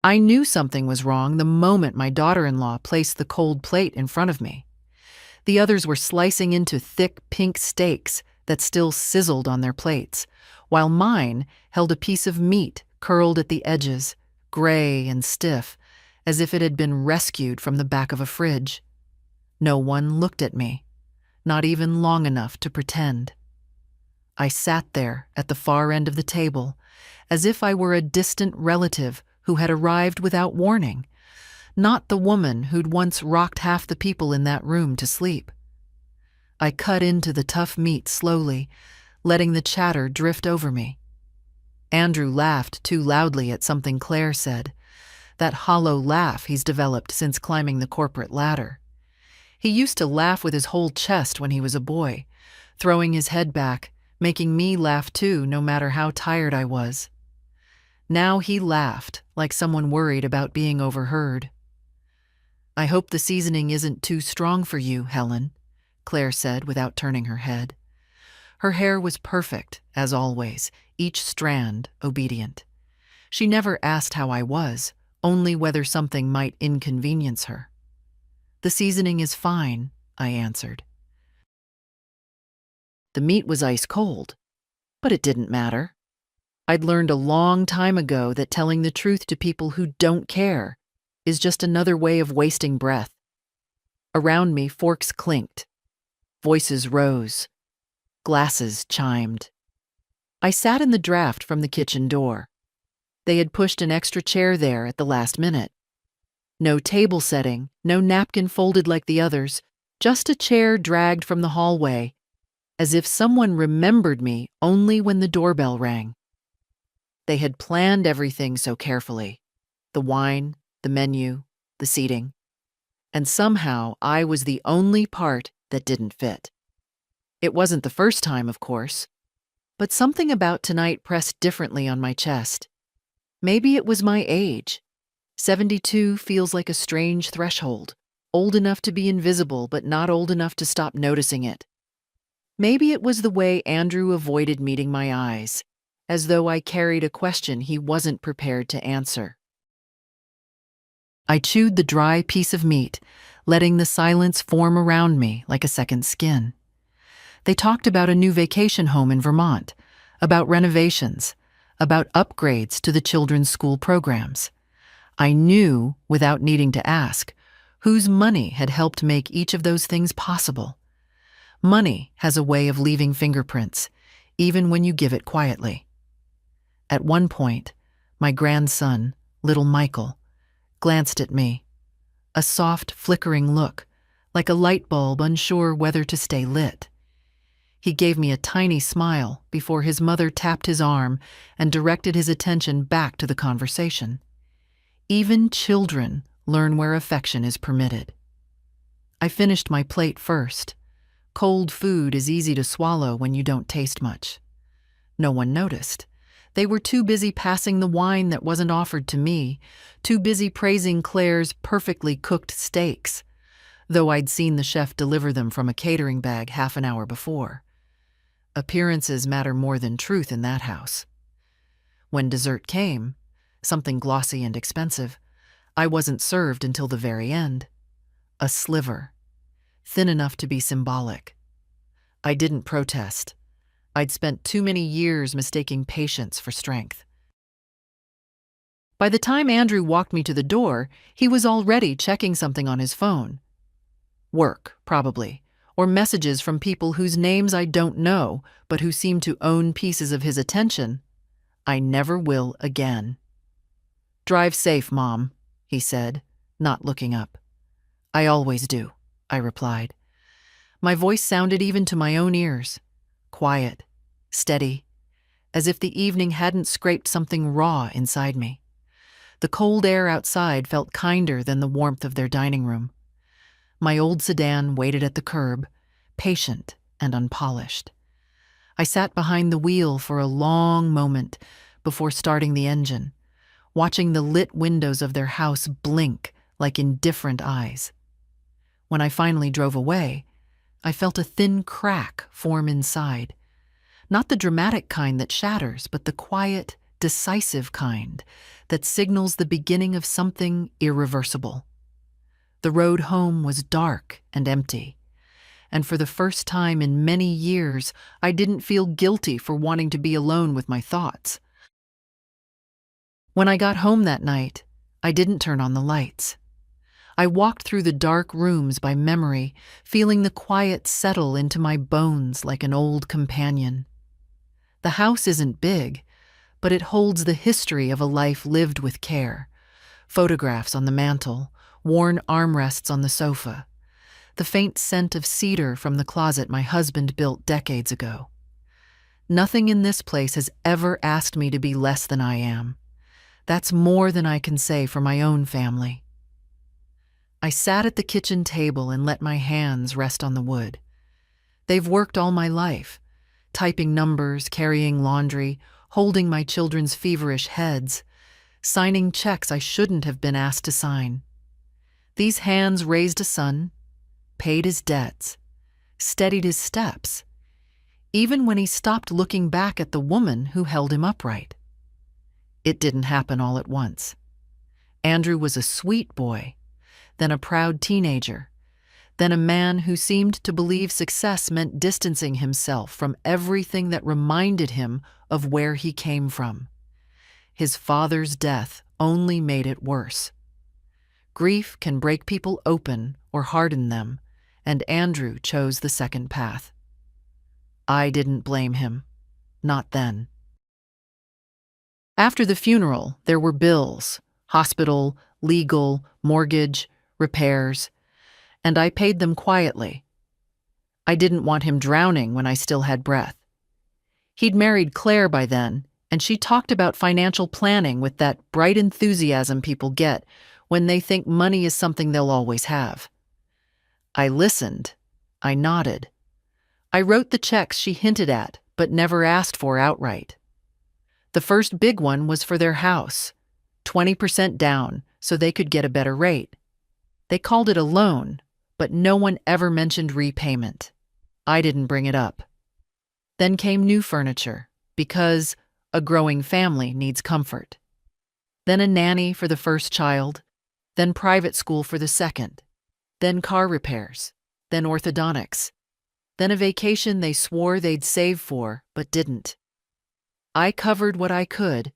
I knew something was wrong the moment my daughter-in-law placed the cold plate in front of me. The others were slicing into thick pink steaks that still sizzled on their plates, while mine held a piece of meat curled at the edges, gray and stiff, as if it had been rescued from the back of a fridge. No one looked at me, not even long enough to pretend. I sat there at the far end of the table, as if I were a distant relative who had arrived without warning, not the woman who'd once rocked half the people in that room to sleep. I cut into the tough meat slowly, letting the chatter drift over me. Andrew laughed too loudly at something Claire said, that hollow laugh he's developed since climbing the corporate ladder. He used to laugh with his whole chest when he was a boy, throwing his head back, making me laugh too, no matter how tired I was. Now he laughed like someone worried about being overheard. "I hope the seasoning isn't too strong for you, Helen," Claire said without turning her head. Her hair was perfect, as always, each strand obedient. She never asked how I was, only whether something might inconvenience her. "The seasoning is fine," I answered. The meat was ice cold, but it didn't matter. I'd learned a long time ago that telling the truth to people who don't care is just another way of wasting breath. Around me, forks clinked. Voices rose. Glasses chimed. I sat in the draft from the kitchen door. They had pushed an extra chair there at the last minute. No table setting, no napkin folded like the others, just a chair dragged from the hallway, as if someone remembered me only when the doorbell rang. They had planned everything so carefully: the wine, the menu, the seating. And somehow I was the only part that didn't fit. It wasn't the first time, of course, but something about tonight pressed differently on my chest. Maybe it was my age. 72 feels like a strange threshold, old enough to be invisible but not old enough to stop noticing it. Maybe it was the way Andrew avoided meeting my eyes, as though I carried a question he wasn't prepared to answer. I chewed the dry piece of meat, letting the silence form around me like a second skin. They talked about a new vacation home in Vermont, about renovations, about upgrades to the children's school programs. I knew, without needing to ask, whose money had helped make each of those things possible. Money has a way of leaving fingerprints, even when you give it quietly. At one point, my grandson, little Michael, glanced at me, a soft, flickering look, like a light bulb unsure whether to stay lit. He gave me a tiny smile before his mother tapped his arm and directed his attention back to the conversation. Even children learn where affection is permitted. I finished my plate first. Cold food is easy to swallow when you don't taste much. No one noticed. They were too busy passing the wine that wasn't offered to me, too busy praising Claire's perfectly cooked steaks, though I'd seen the chef deliver them from a catering bag half an hour before. Appearances matter more than truth in that house. When dessert came, something glossy and expensive, I wasn't served until the very end. A sliver, thin enough to be symbolic. I didn't protest. I'd spent too many years mistaking patience for strength. By the time Andrew walked me to the door, he was already checking something on his phone. Work, probably, or messages from people whose names I don't know, but who seem to own pieces of his attention. I never will again. "Drive safe, Mom," he said, not looking up. "I always do," I replied. My voice sounded even to my own ears, quiet, steady, as if the evening hadn't scraped something raw inside me. The cold air outside felt kinder than the warmth of their dining room. My old sedan waited at the curb, patient and unpolished. I sat behind the wheel for a long moment before starting the engine, watching the lit windows of their house blink like indifferent eyes. When I finally drove away, I felt a thin crack form inside. Not the dramatic kind that shatters, but the quiet, decisive kind that signals the beginning of something irreversible. The road home was dark and empty, and for the first time in many years, I didn't feel guilty for wanting to be alone with my thoughts. When I got home that night, I didn't turn on the lights. I walked through the dark rooms by memory, feeling the quiet settle into my bones like an old companion. The house isn't big, but it holds the history of a life lived with care. Photographs on the mantel, worn armrests on the sofa, the faint scent of cedar from the closet my husband built decades ago. Nothing in this place has ever asked me to be less than I am. That's more than I can say for my own family. I sat at the kitchen table and let my hands rest on the wood. They've worked all my life, typing numbers, carrying laundry, holding my children's feverish heads, signing checks I shouldn't have been asked to sign. These hands raised a son, paid his debts, steadied his steps, even when he stopped looking back at the woman who held him upright. It didn't happen all at once. Andrew was a sweet boy, then a proud teenager, then a man who seemed to believe success meant distancing himself from everything that reminded him of where he came from. His father's death only made it worse. Grief can break people open or harden them, and Andrew chose the second path. I didn't blame him. Not then. After the funeral, there were bills, hospital, legal, mortgage, repairs, and I paid them quietly. I didn't want him drowning when I still had breath. He'd married Claire by then, and she talked about financial planning with that bright enthusiasm people get when they think money is something they'll always have. I listened. I nodded. I wrote the checks she hinted at, but never asked for outright. The first big one was for their house, 20% down, so they could get a better rate. They called it a loan, but no one ever mentioned repayment. I didn't bring it up. Then came new furniture, because a growing family needs comfort. Then a nanny for the first child, then private school for the second, then car repairs, then orthodontics, then a vacation they swore they'd save for but didn't. I covered what I could,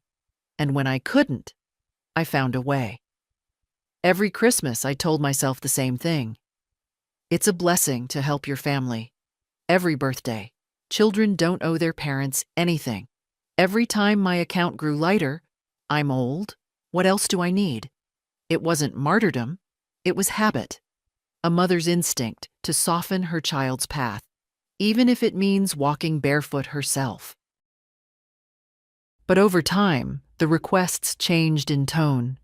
and when I couldn't, I found a way. Every Christmas I told myself the same thing. It's a blessing to help your family. Every birthday, children don't owe their parents anything. Every time my account grew lighter, I'm old, what else do I need? It wasn't martyrdom, it was habit. A mother's instinct to soften her child's path, even if it means walking barefoot herself. But over time, the requests changed in tone.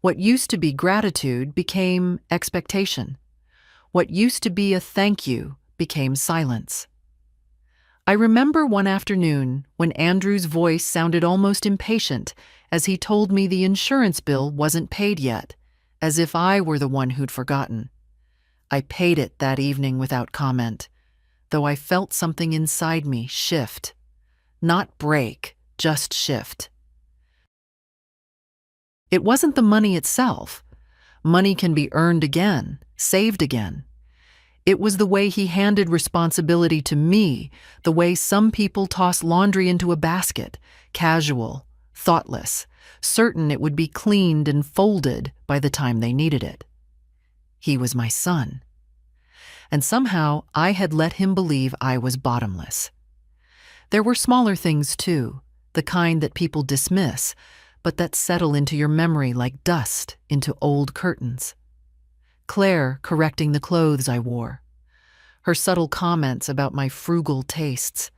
What used to be gratitude became expectation. What used to be a thank you became silence. I remember one afternoon when Andrew's voice sounded almost impatient as he told me the insurance bill wasn't paid yet, as if I were the one who'd forgotten. I paid it that evening without comment, though I felt something inside me shift. Not break, just shift. It wasn't the money itself. Money can be earned again, saved again. It was the way he handed responsibility to me, the way some people toss laundry into a basket, casual, thoughtless, certain it would be cleaned and folded by the time they needed it. He was my son. And somehow I had let him believe I was bottomless. There were smaller things too, the kind that people dismiss, but that settle into your memory like dust into old curtains. Claire correcting the clothes I wore, her subtle comments about my frugal tastes,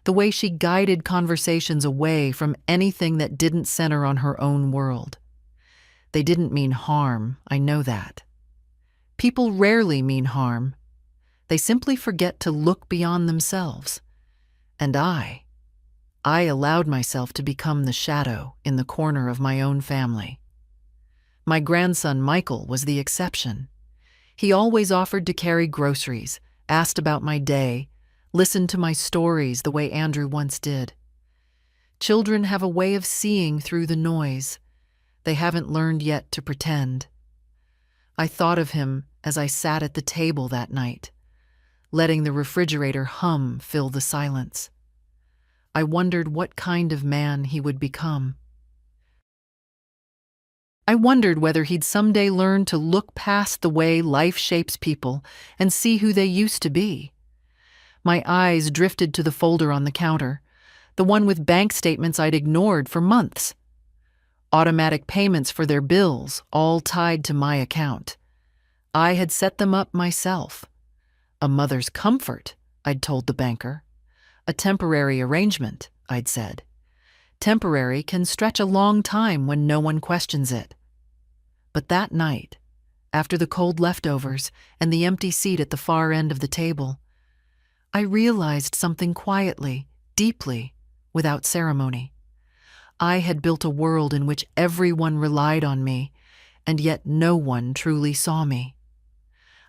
the way she guided conversations away from anything that didn't center on her own world. They didn't mean harm, I know that. People rarely mean harm. They simply forget to look beyond themselves. And I allowed myself to become the shadow in the corner of my own family. My grandson Michael was the exception. He always offered to carry groceries, asked about my day, listened to my stories the way Andrew once did. Children have a way of seeing through the noise. They haven't learned yet to pretend. I thought of him as I sat at the table that night, letting the refrigerator hum fill the silence. I wondered what kind of man he would become. I wondered whether he'd someday learn to look past the way life shapes people and see who they used to be. My eyes drifted to the folder on the counter, the one with bank statements I'd ignored for months. Automatic payments for their bills, all tied to my account. I had set them up myself. A mother's comfort, I'd told the banker. A temporary arrangement, I'd said. Temporary can stretch a long time when no one questions it. But that night, after the cold leftovers and the empty seat at the far end of the table, I realized something quietly, deeply, without ceremony. I had built a world in which everyone relied on me, and yet no one truly saw me.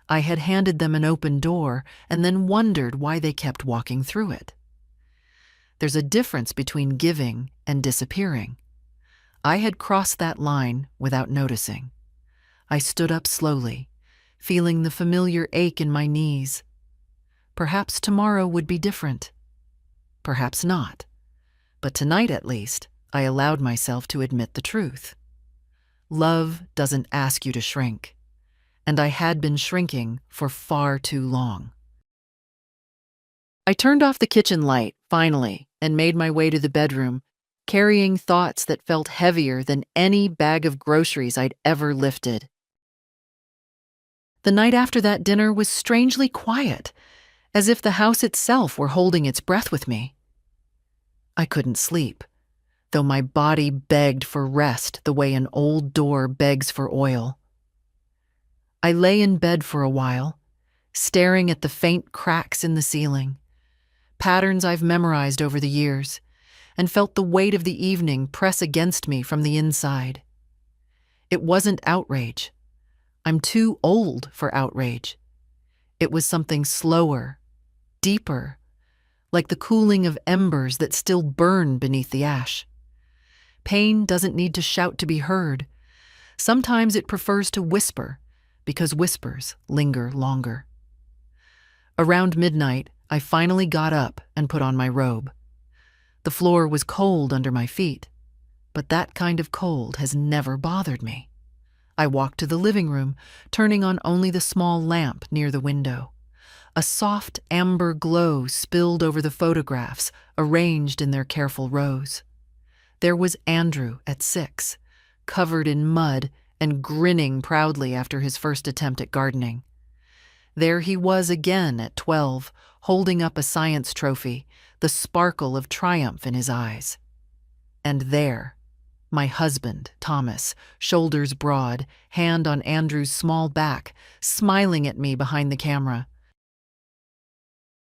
I had handed them an open door and then wondered why they kept walking through it. There's a difference between giving and disappearing. I had crossed that line without noticing. I stood up slowly, feeling the familiar ache in my knees. Perhaps tomorrow would be different. Perhaps not. But tonight, at least, I allowed myself to admit the truth. Love doesn't ask you to shrink, and I had been shrinking for far too long. I turned off the kitchen light, finally, and made my way to the bedroom, carrying thoughts that felt heavier than any bag of groceries I'd ever lifted. The night after that dinner was strangely quiet, as if the house itself were holding its breath with me. I couldn't sleep, though my body begged for rest the way an old door begs for oil. I lay in bed for a while, staring at the faint cracks in the ceiling, patterns I've memorized over the years, and felt the weight of the evening press against me from the inside. It wasn't outrage. I'm too old for outrage. It was something slower, deeper, like the cooling of embers that still burn beneath the ash. Pain doesn't need to shout to be heard. Sometimes it prefers to whisper, because whispers linger longer. Around midnight, I finally got up and put on my robe. The floor was cold under my feet, but that kind of cold has never bothered me. I walked to the living room, turning on only the small lamp near the window. A soft amber glow spilled over the photographs, arranged in their careful rows. There was Andrew at 6, covered in mud and grinning proudly after his first attempt at gardening. There he was again at 12, holding up a science trophy, the sparkle of triumph in his eyes. And there, my husband, Thomas, shoulders broad, hand on Andrew's small back, smiling at me behind the camera.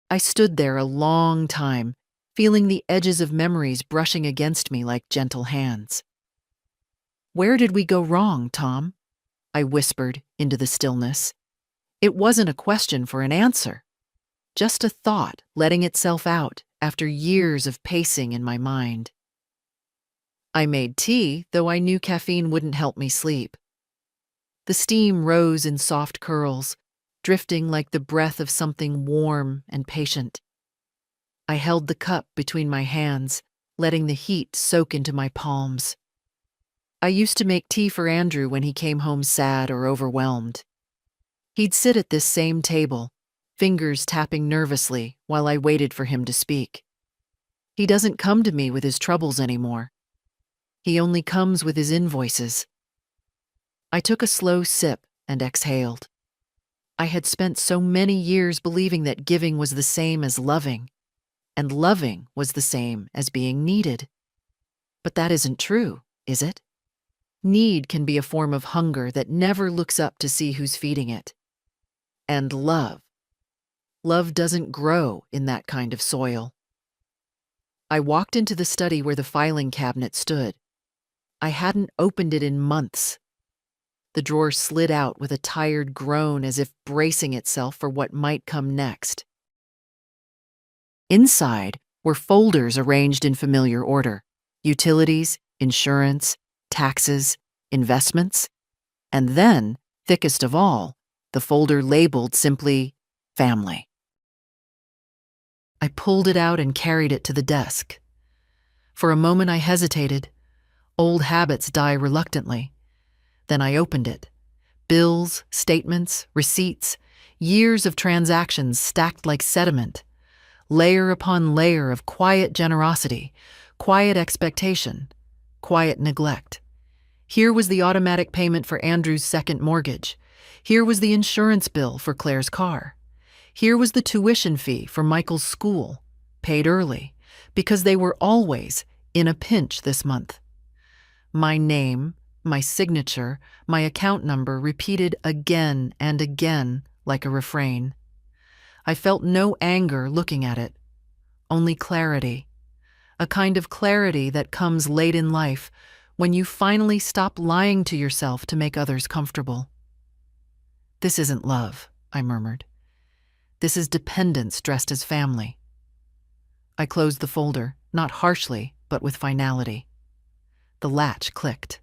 I stood there a long time, feeling the edges of memories brushing against me like gentle hands. "Where did we go wrong, Tom?" I whispered into the stillness. It wasn't a question for an answer, just a thought letting itself out after years of pacing in my mind. I made tea, though I knew caffeine wouldn't help me sleep. The steam rose in soft curls, drifting like the breath of something warm and patient. I held the cup between my hands, letting the heat soak into my palms. I used to make tea for Andrew when he came home sad or overwhelmed. He'd sit at this same table, fingers tapping nervously while I waited for him to speak. He doesn't come to me with his troubles anymore. He only comes with his invoices. I took a slow sip and exhaled. I had spent so many years believing that giving was the same as loving, and loving was the same as being needed. But that isn't true, is it? Need can be a form of hunger that never looks up to see who's feeding it. And love doesn't grow in that kind of soil. I walked into the study where the filing cabinet stood. I hadn't opened it in months. The drawer slid out with a tired groan as if bracing itself for what might come next. Inside were folders arranged in familiar order. Utilities, insurance, taxes, investments, and then, thickest of all, the folder labeled simply family. I pulled it out and carried it to the desk. For a moment I hesitated. Old habits die reluctantly. Then I opened it. Bills, statements, receipts, years of transactions stacked like sediment, layer upon layer of quiet generosity, quiet expectation, quiet neglect. Here was the automatic payment for Andrew's second mortgage. Here was the insurance bill for Claire's car. Here was the tuition fee for Michael's school, paid early, because they were always in a pinch this month. My name, my signature, my account number repeated again and again like a refrain. I felt no anger looking at it, only clarity. A kind of clarity that comes late in life when you finally stop lying to yourself to make others comfortable. "This isn't love," I murmured. "This is dependence dressed as family." I closed the folder, not harshly, but with finality. The latch clicked.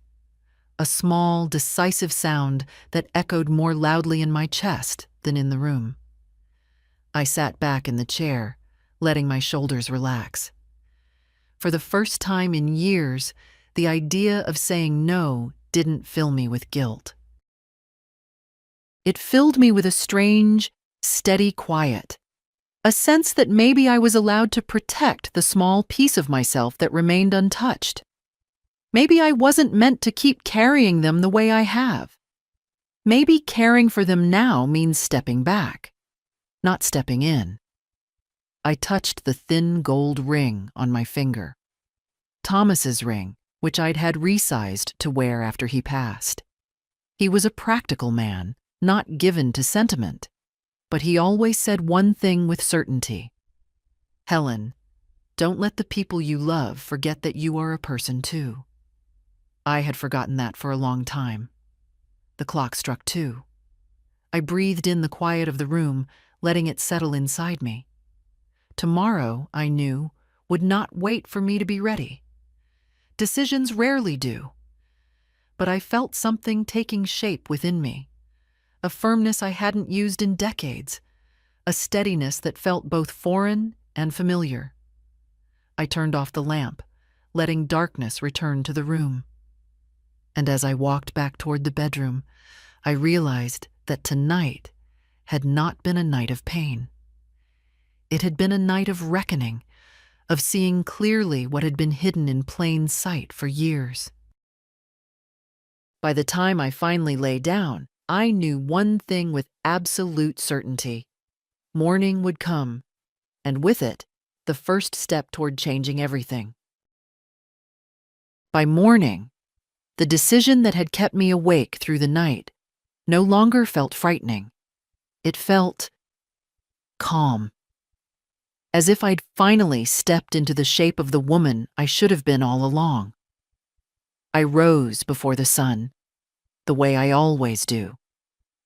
A small, decisive sound that echoed more loudly in my chest than in the room. I sat back in the chair, letting my shoulders relax. For the first time in years, the idea of saying no didn't fill me with guilt. It filled me with a strange, steady quiet, a sense that maybe I was allowed to protect the small piece of myself that remained untouched. Maybe I wasn't meant to keep carrying them the way I have. Maybe caring for them now means stepping back, not stepping in. I touched the thin gold ring on my finger. Thomas's ring, which I'd had resized to wear after he passed. He was a practical man, not given to sentiment, but he always said one thing with certainty. "Helen, don't let the people you love forget that you are a person too." I had forgotten that for a long time. The clock struck 2. I breathed in the quiet of the room, letting it settle inside me. Tomorrow, I knew, would not wait for me to be ready. Decisions rarely do. But I felt something taking shape within me, a firmness I hadn't used in decades, a steadiness that felt both foreign and familiar. I turned off the lamp, letting darkness return to the room. And as I walked back toward the bedroom, I realized that tonight had not been a night of pain. It had been a night of reckoning, of seeing clearly what had been hidden in plain sight for years. By the time I finally lay down, I knew one thing with absolute certainty. Morning would come, and with it, the first step toward changing everything. By morning, the decision that had kept me awake through the night no longer felt frightening. It felt calm, as if I'd finally stepped into the shape of the woman I should have been all along. I rose before the sun, the way I always do,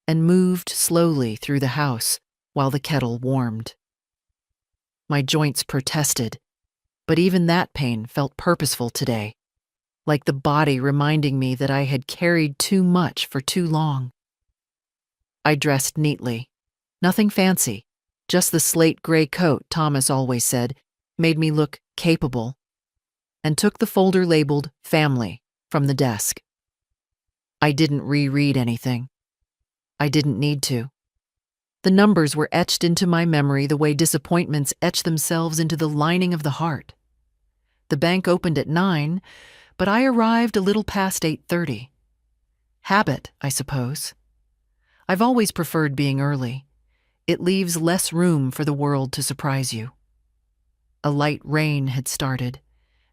and moved slowly through the house while the kettle warmed. My joints protested, but even that pain felt purposeful today, like the body reminding me that I had carried too much for too long. I dressed neatly, nothing fancy, just the slate gray coat Thomas always said made me look capable, and took the folder labeled family from the desk. I didn't reread anything. I didn't need to. The numbers were etched into my memory the way disappointments etch themselves into the lining of the heart. The bank opened at 9, but I arrived a little past 8:30. Habit, I suppose. I've always preferred being early. It leaves less room for the world to surprise you. A light rain had started,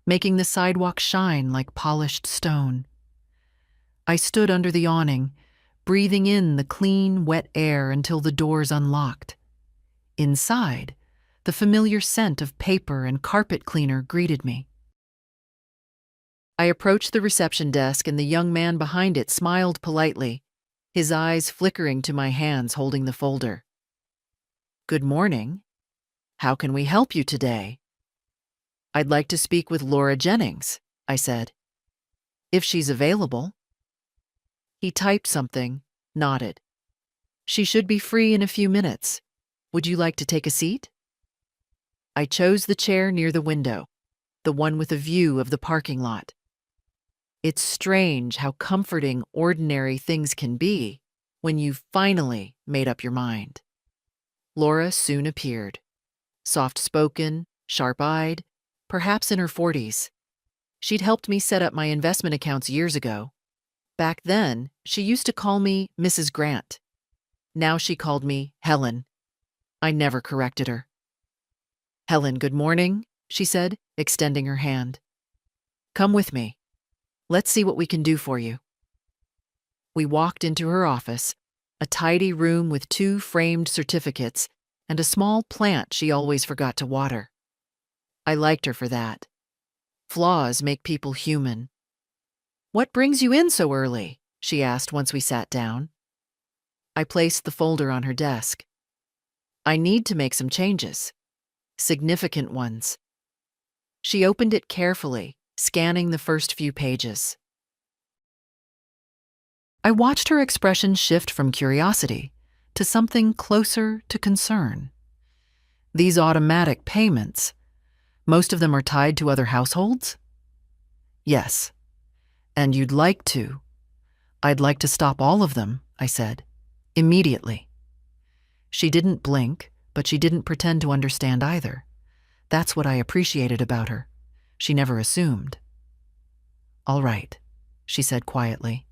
making the sidewalk shine like polished stone. I stood under the awning, breathing in the clean, wet air until the doors unlocked. Inside, the familiar scent of paper and carpet cleaner greeted me. I approached the reception desk and the young man behind it smiled politely, his eyes flickering to my hands holding the folder. "Good morning. How can we help you today?" "I'd like to speak with Laura Jennings," I said. If she's available. He typed something, nodded. She should be free in a few minutes. Would you like to take a seat? I chose the chair near the window, the one with a view of the parking lot. It's strange how comforting ordinary things can be when you've finally made up your mind. Laura soon appeared, soft-spoken, sharp-eyed, perhaps in her 40s. She'd helped me set up my investment accounts years ago. Back then, she used to call me Mrs. Grant. Now she called me Helen. I never corrected her. Helen, good morning, she said, extending her hand. Come with me. Let's see what we can do for you. We walked into her office, a tidy room with 2 framed certificates and a small plant she always forgot to water. I liked her for that. Flaws make people human. What brings you in so early? She asked once we sat down. I placed the folder on her desk. I need to make some changes. Significant ones. She opened it carefully, scanning the first few pages. I watched her expression shift from curiosity to something closer to concern. These automatic payments, most of them are tied to other households? Yes. And you'd like to? I'd like to stop all of them, I said, immediately. She didn't blink, but she didn't pretend to understand either. That's what I appreciated about her. She never assumed. All right, she said quietly.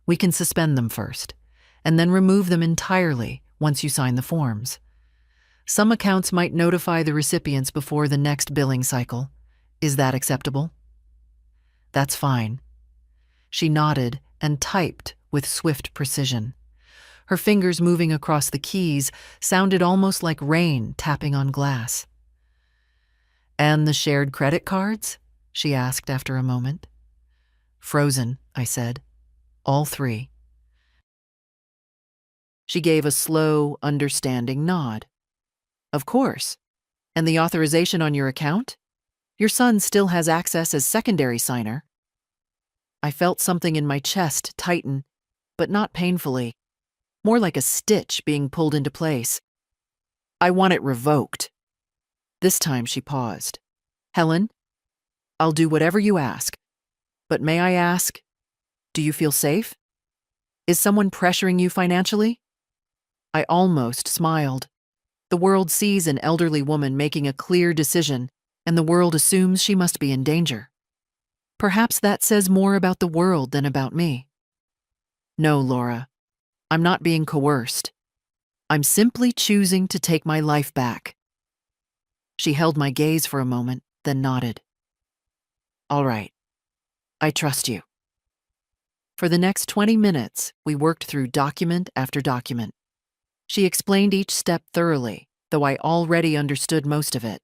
We can suspend them first, and then remove them entirely once you sign the forms. Some accounts might notify the recipients before the next billing cycle. Is that acceptable? That's fine. She nodded and typed with swift precision. Her fingers moving across the keys sounded almost like rain tapping on glass. And the shared credit cards? She asked after a moment. Frozen, I said. All 3. She gave a slow, understanding nod. Of course. And the authorization on your account? Your son still has access as secondary signer. I felt something in my chest tighten, but not painfully. More like a stitch being pulled into place. I want it revoked. This time she paused. Helen, I'll do whatever you ask. But may I ask, do you feel safe? Is someone pressuring you financially? I almost smiled. The world sees an elderly woman making a clear decision, and the world assumes she must be in danger. Perhaps that says more about the world than about me. No, Laura. I'm not being coerced. I'm simply choosing to take my life back. She held my gaze for a moment, then nodded. All right. I trust you. For the next 20 minutes, we worked through document after document. She explained each step thoroughly, though I already understood most of it.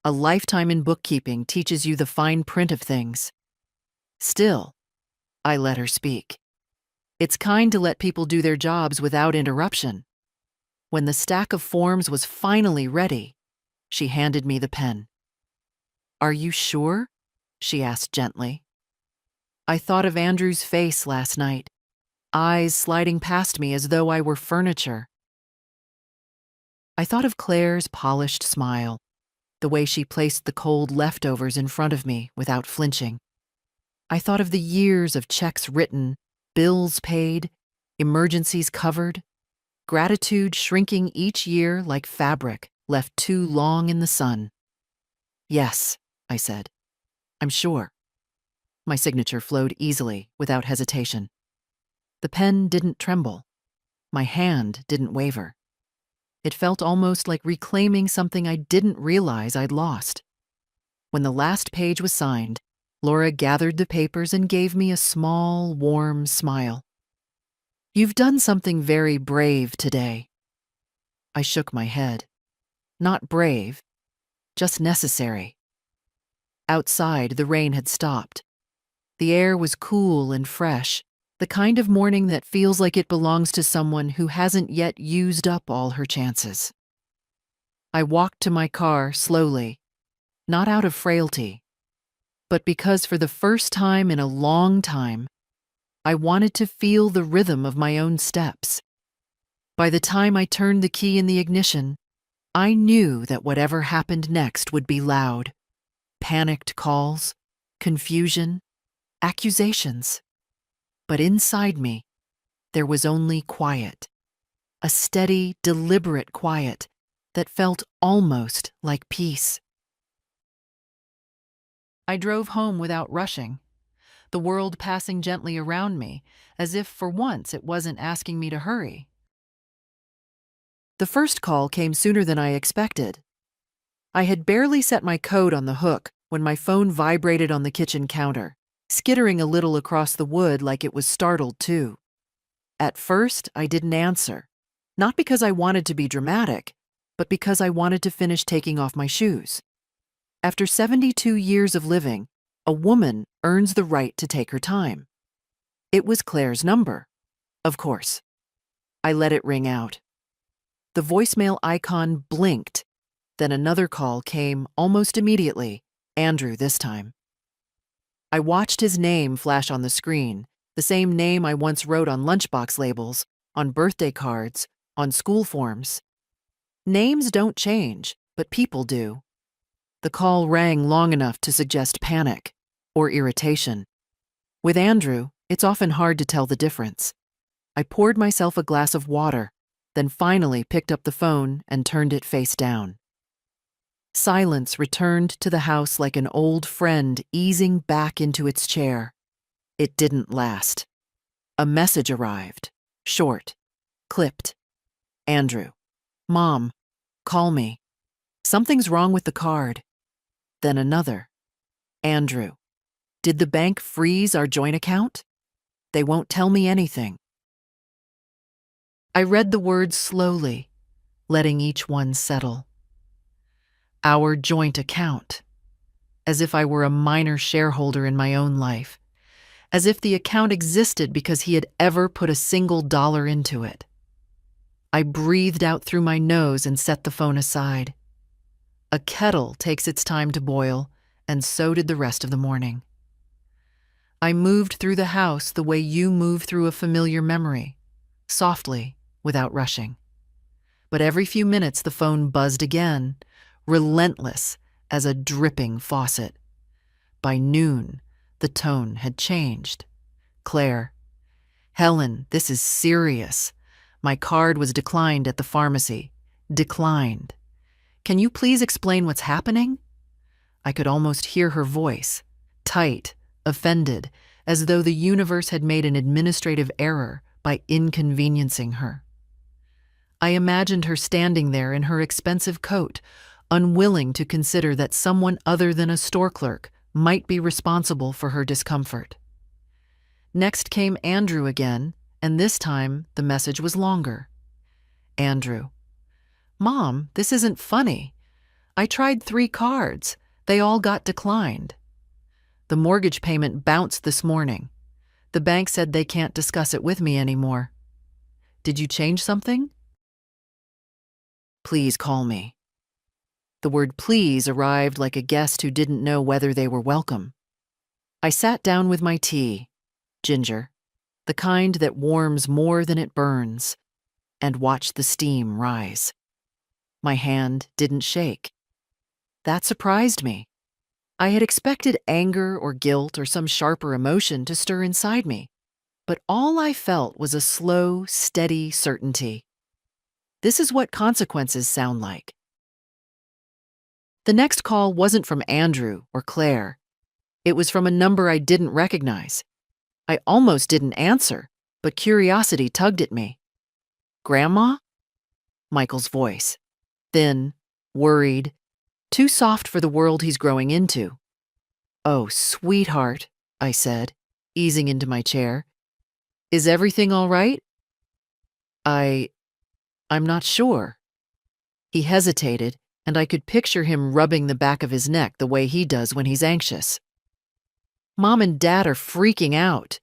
A lifetime in bookkeeping teaches you the fine print of things. Still, I let her speak. It's kind to let people do their jobs without interruption. When the stack of forms was finally ready, she handed me the pen. Are you sure? She asked gently. I thought of Andrew's face last night, eyes sliding past me as though I were furniture. I thought of Claire's polished smile, the way she placed the cold leftovers in front of me without flinching. I thought of the years of checks written, bills paid, emergencies covered, gratitude shrinking each year like fabric left too long in the sun. Yes, I said. I'm sure. My signature flowed easily, without hesitation. The pen didn't tremble. My hand didn't waver. It felt almost like reclaiming something I didn't realize I'd lost. When the last page was signed, Laura gathered the papers and gave me a small, warm smile. You've done something very brave today. I shook my head. Not brave, just necessary. Outside, the rain had stopped. The air was cool and fresh, the kind of morning that feels like it belongs to someone who hasn't yet used up all her chances. I walked to my car slowly, not out of frailty, but because for the first time in a long time, I wanted to feel the rhythm of my own steps. By the time I turned the key in the ignition, I knew that whatever happened next would be loud. Panicked calls, confusion, accusations. But inside me, there was only quiet. A steady, deliberate quiet that felt almost like peace. I drove home without rushing, the world passing gently around me, as if for once it wasn't asking me to hurry. The first call came sooner than I expected. I had barely set my code on the hook when my phone vibrated on the kitchen counter, skittering a little across the wood like it was startled too. At first, I didn't answer, not because I wanted to be dramatic, but because I wanted to finish taking off my shoes. After 72 years of living, a woman earns the right to take her time. It was Claire's number, of course. I let it ring out. The voicemail icon blinked, then another call came almost immediately, Andrew this time. I watched his name flash on the screen, the same name I once wrote on lunchbox labels, on birthday cards, on school forms. Names don't change, but people do. The call rang long enough to suggest panic or irritation. With Andrew, it's often hard to tell the difference. I poured myself a glass of water, then finally picked up the phone and turned it face down. Silence returned to the house like an old friend easing back into its chair. It didn't last. A message arrived, short, clipped. Andrew, Mom, call me. Something's wrong with the card. Then another. Andrew, did the bank freeze our joint account? They won't tell me anything. I read the words slowly, letting each one settle. Our joint account. As if I were a minor shareholder in my own life. As if the account existed because he had ever put a single dollar into it. I breathed out through my nose and set the phone aside. A kettle takes its time to boil, and so did the rest of the morning. I moved through the house the way you move through a familiar memory, softly, without rushing. But every few minutes the phone buzzed again, relentless as a dripping faucet. By noon, the tone had changed. Claire, Helen, this is serious. My card was declined at the pharmacy. Declined. Can you please explain what's happening? I could almost hear her voice, tight, offended, as though the universe had made an administrative error by inconveniencing her. I imagined her standing there in her expensive coat, unwilling to consider that someone other than a store clerk might be responsible for her discomfort. Next came Andrew again, and this time the message was longer. Andrew, Mom, this isn't funny. I tried 3 cards. They all got declined. The mortgage payment bounced this morning. The bank said they can't discuss it with me anymore. Did you change something? Please call me. The word please arrived like a guest who didn't know whether they were welcome. I sat down with my tea, ginger, the kind that warms more than it burns, and watched the steam rise. My hand didn't shake. That surprised me. I had expected anger or guilt or some sharper emotion to stir inside me, but all I felt was a slow, steady certainty. This is what consequences sound like. The next call wasn't from Andrew or Claire. It was from a number I didn't recognize. I almost didn't answer, but curiosity tugged at me. Grandma? Michael's voice. Thin, worried, too soft for the world he's growing into. Oh, sweetheart, I said, easing into my chair. Is everything all right? I'm not sure. He hesitated, and I could picture him rubbing the back of his neck the way he does when he's anxious. Mom and Dad are freaking out.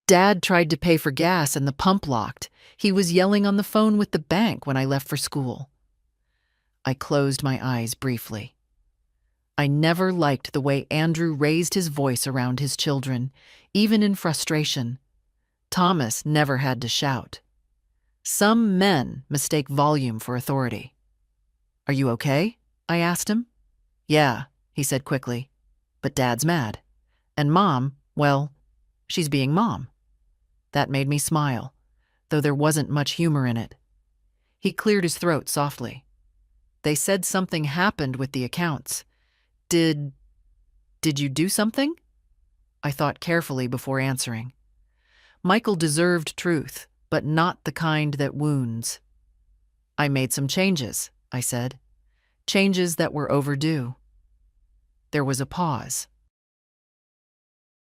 Dad tried to pay for gas and the pump locked. He was yelling on the phone with the bank when I left for school. I closed my eyes briefly. I never liked the way Andrew raised his voice around his children, even in frustration. Thomas never had to shout. Some men mistake volume for authority. "Are you okay?" I asked him. "Yeah," he said quickly. "But Dad's mad. And Mom, well, she's being Mom." That made me smile, though there wasn't much humor in it. He cleared his throat softly. "They said something happened with the accounts. Did you do something?" I thought carefully before answering. Michael deserved truth, but not the kind that wounds. "I made some changes," I said. "Changes that were overdue." There was a pause.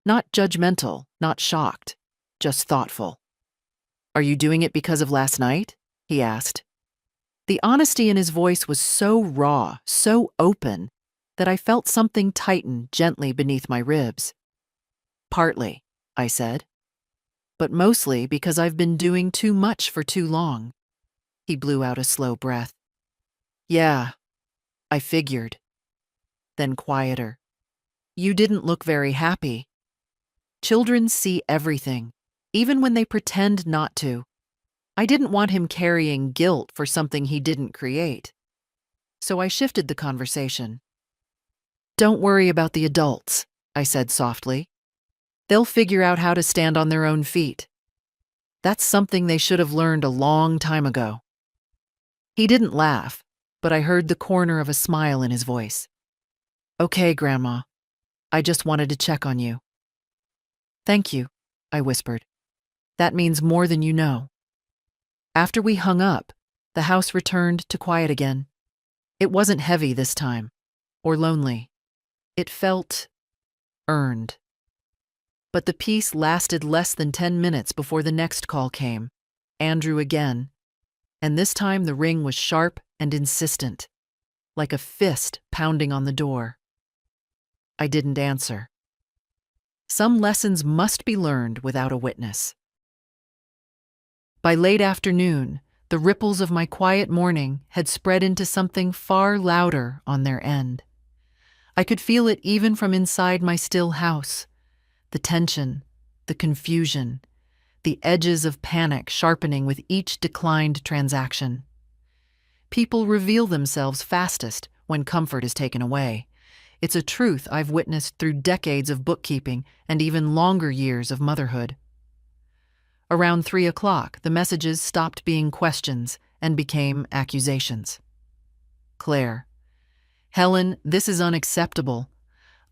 Not judgmental, not shocked, just thoughtful. "Are you doing it because of last night?" he asked. The honesty in his voice was so raw, so open, that I felt something tighten gently beneath my ribs. "Partly," I said. "But mostly because I've been doing too much for too long." He blew out a slow breath. "Yeah, I figured." Then quieter. "You didn't look very happy." Children see everything, even when they pretend not to. I didn't want him carrying guilt for something he didn't create. So I shifted the conversation. "Don't worry about the adults," I said softly. "They'll figure out how to stand on their own feet. That's something they should have learned a long time ago." He didn't laugh, but I heard the corner of a smile in his voice. "Okay, Grandma. I just wanted to check on you." "Thank you," I whispered. "That means more than you know." After we hung up, the house returned to quiet again. It wasn't heavy this time, or lonely. It felt earned. But the peace lasted less than 10 minutes before the next call came. Andrew again. And this time the ring was sharp and insistent, like a fist pounding on the door. I didn't answer. Some lessons must be learned without a witness. By late afternoon, the ripples of my quiet morning had spread into something far louder on their end. I could feel it even from inside my still house. The tension, the confusion, the edges of panic sharpening with each declined transaction. People reveal themselves fastest when comfort is taken away. It's a truth I've witnessed through decades of bookkeeping and even longer years of motherhood. Around 3 o'clock, the messages stopped being questions and became accusations. Claire: "Helen, this is unacceptable.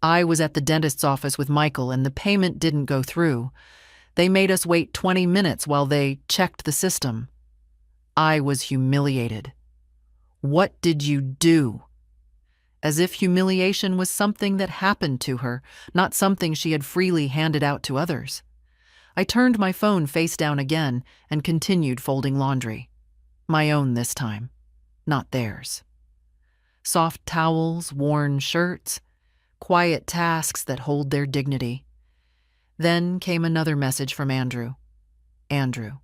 I was at the dentist's office with Michael and the payment didn't go through. They made us wait 20 minutes while they checked the system." I was humiliated. "What did you do?" As if humiliation was something that happened to her, not something she had freely handed out to others. I turned my phone face down again and continued folding laundry. My own this time, not theirs. Soft towels, worn shirts, quiet tasks that hold their dignity. Then came another message from Andrew. Andrew: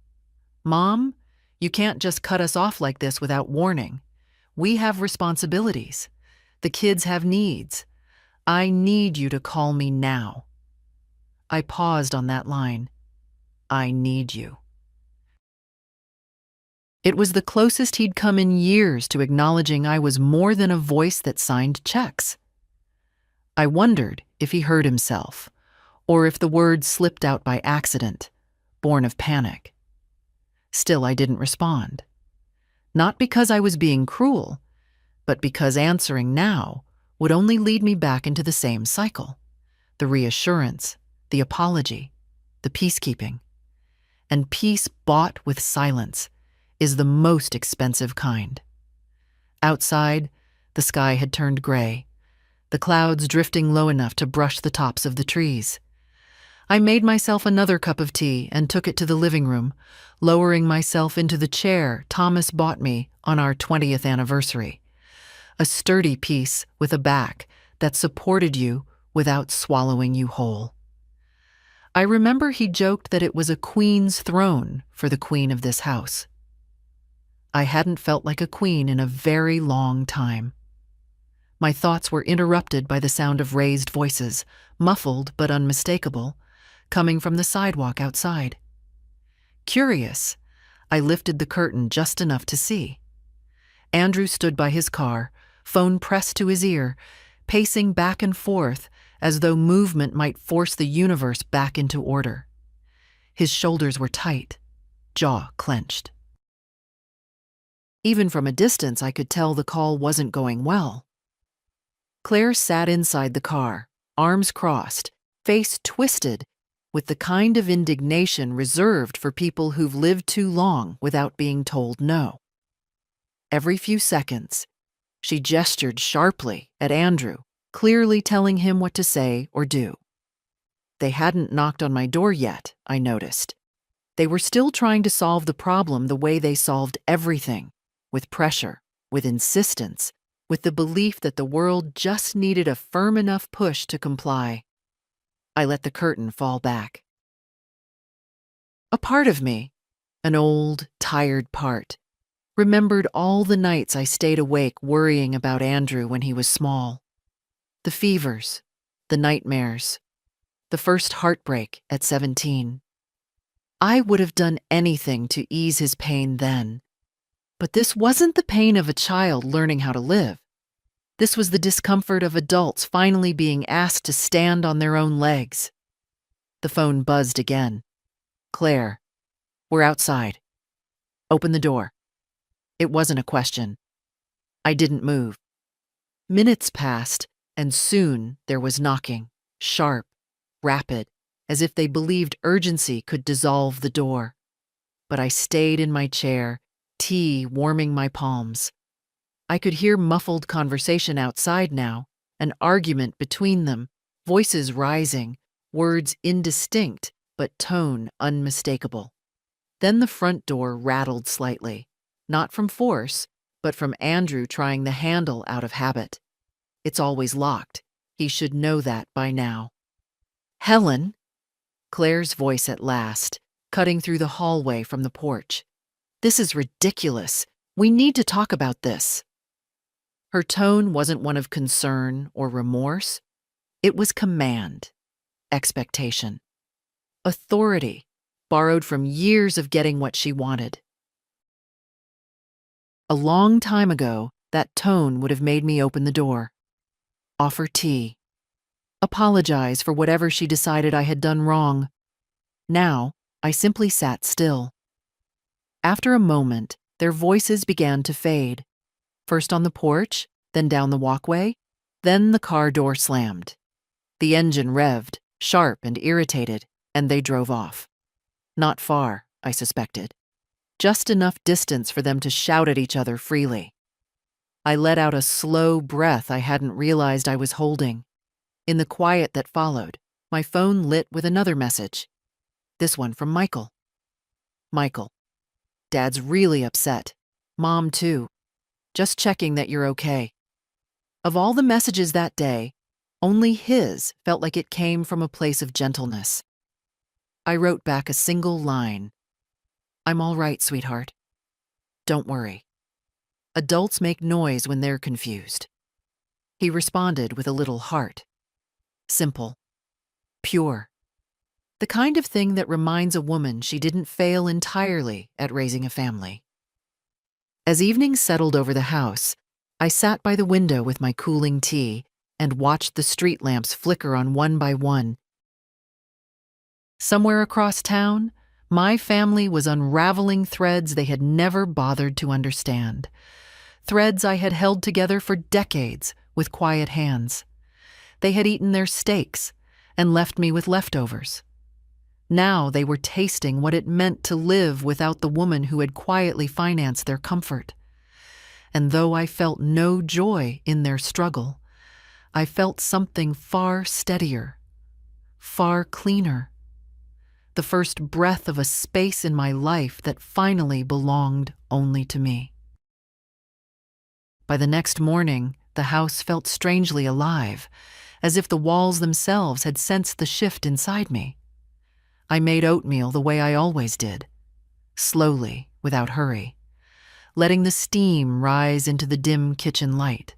"Mom, you can't just cut us off like this without warning. We have responsibilities. The kids have needs. I need you to call me now." I paused on that line. I need you. It was the closest he'd come in years to acknowledging I was more than a voice that signed checks. I wondered if he heard himself, or if the words slipped out by accident, born of panic. Still, I didn't respond. Not because I was being cruel, but because answering now would only lead me back into the same cycle. The reassurance, the apology, the peacekeeping. And peace bought with silence is the most expensive kind. Outside, the sky had turned gray, the clouds drifting low enough to brush the tops of the trees. I made myself another cup of tea and took it to the living room, lowering myself into the chair Thomas bought me on our 20th anniversary. A sturdy piece with a back that supported you without swallowing you whole. I remember he joked that it was a queen's throne for the queen of this house. I hadn't felt like a queen in a very long time. My thoughts were interrupted by the sound of raised voices, muffled but unmistakable, coming from the sidewalk outside. Curious, I lifted the curtain just enough to see. Andrew stood by his car, phone pressed to his ear, pacing back and forth as though movement might force the universe back into order. His shoulders were tight, jaw clenched. Even from a distance, I could tell the call wasn't going well. Claire sat inside the car, arms crossed, face twisted, with the kind of indignation reserved for people who've lived too long without being told no. Every few seconds, she gestured sharply at Andrew, clearly telling him what to say or do. They hadn't knocked on my door yet, I noticed. They were still trying to solve the problem the way they solved everything, with pressure, with insistence, with the belief that the world just needed a firm enough push to comply. I let the curtain fall back. A part of me, an old, tired part, remembered all the nights I stayed awake worrying about Andrew when he was small. The fevers, the nightmares, the first heartbreak at 17. I would have done anything to ease his pain then. But this wasn't the pain of a child learning how to live. This was the discomfort of adults finally being asked to stand on their own legs. The phone buzzed again. Claire, we're outside. Open the door. It wasn't a question. I didn't move. Minutes passed, and soon there was knocking, sharp, rapid, as if they believed urgency could dissolve the door. But I stayed in my chair, tea warming my palms. I could hear muffled conversation outside now, an argument between them, voices rising, words indistinct, but tone unmistakable. Then the front door rattled slightly, not from force, but from Andrew trying the handle out of habit. It's always locked. He should know that by now. Helen, Claire's voice at last, cutting through the hallway from the porch. This is ridiculous. We need to talk about this. Her tone wasn't one of concern or remorse. It was command, expectation, authority, borrowed from years of getting what she wanted. A long time ago, that tone would have made me open the door, offer tea, apologize for whatever she decided I had done wrong. Now, I simply sat still. After a moment, their voices began to fade. First on the porch, then down the walkway, then the car door slammed. The engine revved, sharp and irritated, and they drove off. Not far, I suspected. Just enough distance for them to shout at each other freely. I let out a slow breath I hadn't realized I was holding. In the quiet that followed, my phone lit with another message. This one from Michael. Michael, Dad's really upset. Mom, too. Just checking that you're okay. Of all the messages that day, only his felt like it came from a place of gentleness. I wrote back a single line. I'm all right, sweetheart. Don't worry. Adults make noise when they're confused. He responded with a little heart. Simple. Pure. The kind of thing that reminds a woman she didn't fail entirely at raising a family. As evening settled over the house, I sat by the window with my cooling tea and watched the street lamps flicker on one by one. Somewhere across town, my family was unraveling threads they had never bothered to understand. Threads I had held together for decades with quiet hands. They had eaten their steaks and left me with leftovers. Now they were tasting what it meant to live without the woman who had quietly financed their comfort. And though I felt no joy in their struggle, I felt something far steadier, far cleaner. The first breath of a space in my life that finally belonged only to me. By the next morning, the house felt strangely alive, as if the walls themselves had sensed the shift inside me. I made oatmeal the way I always did, slowly, without hurry, letting the steam rise into the dim kitchen light.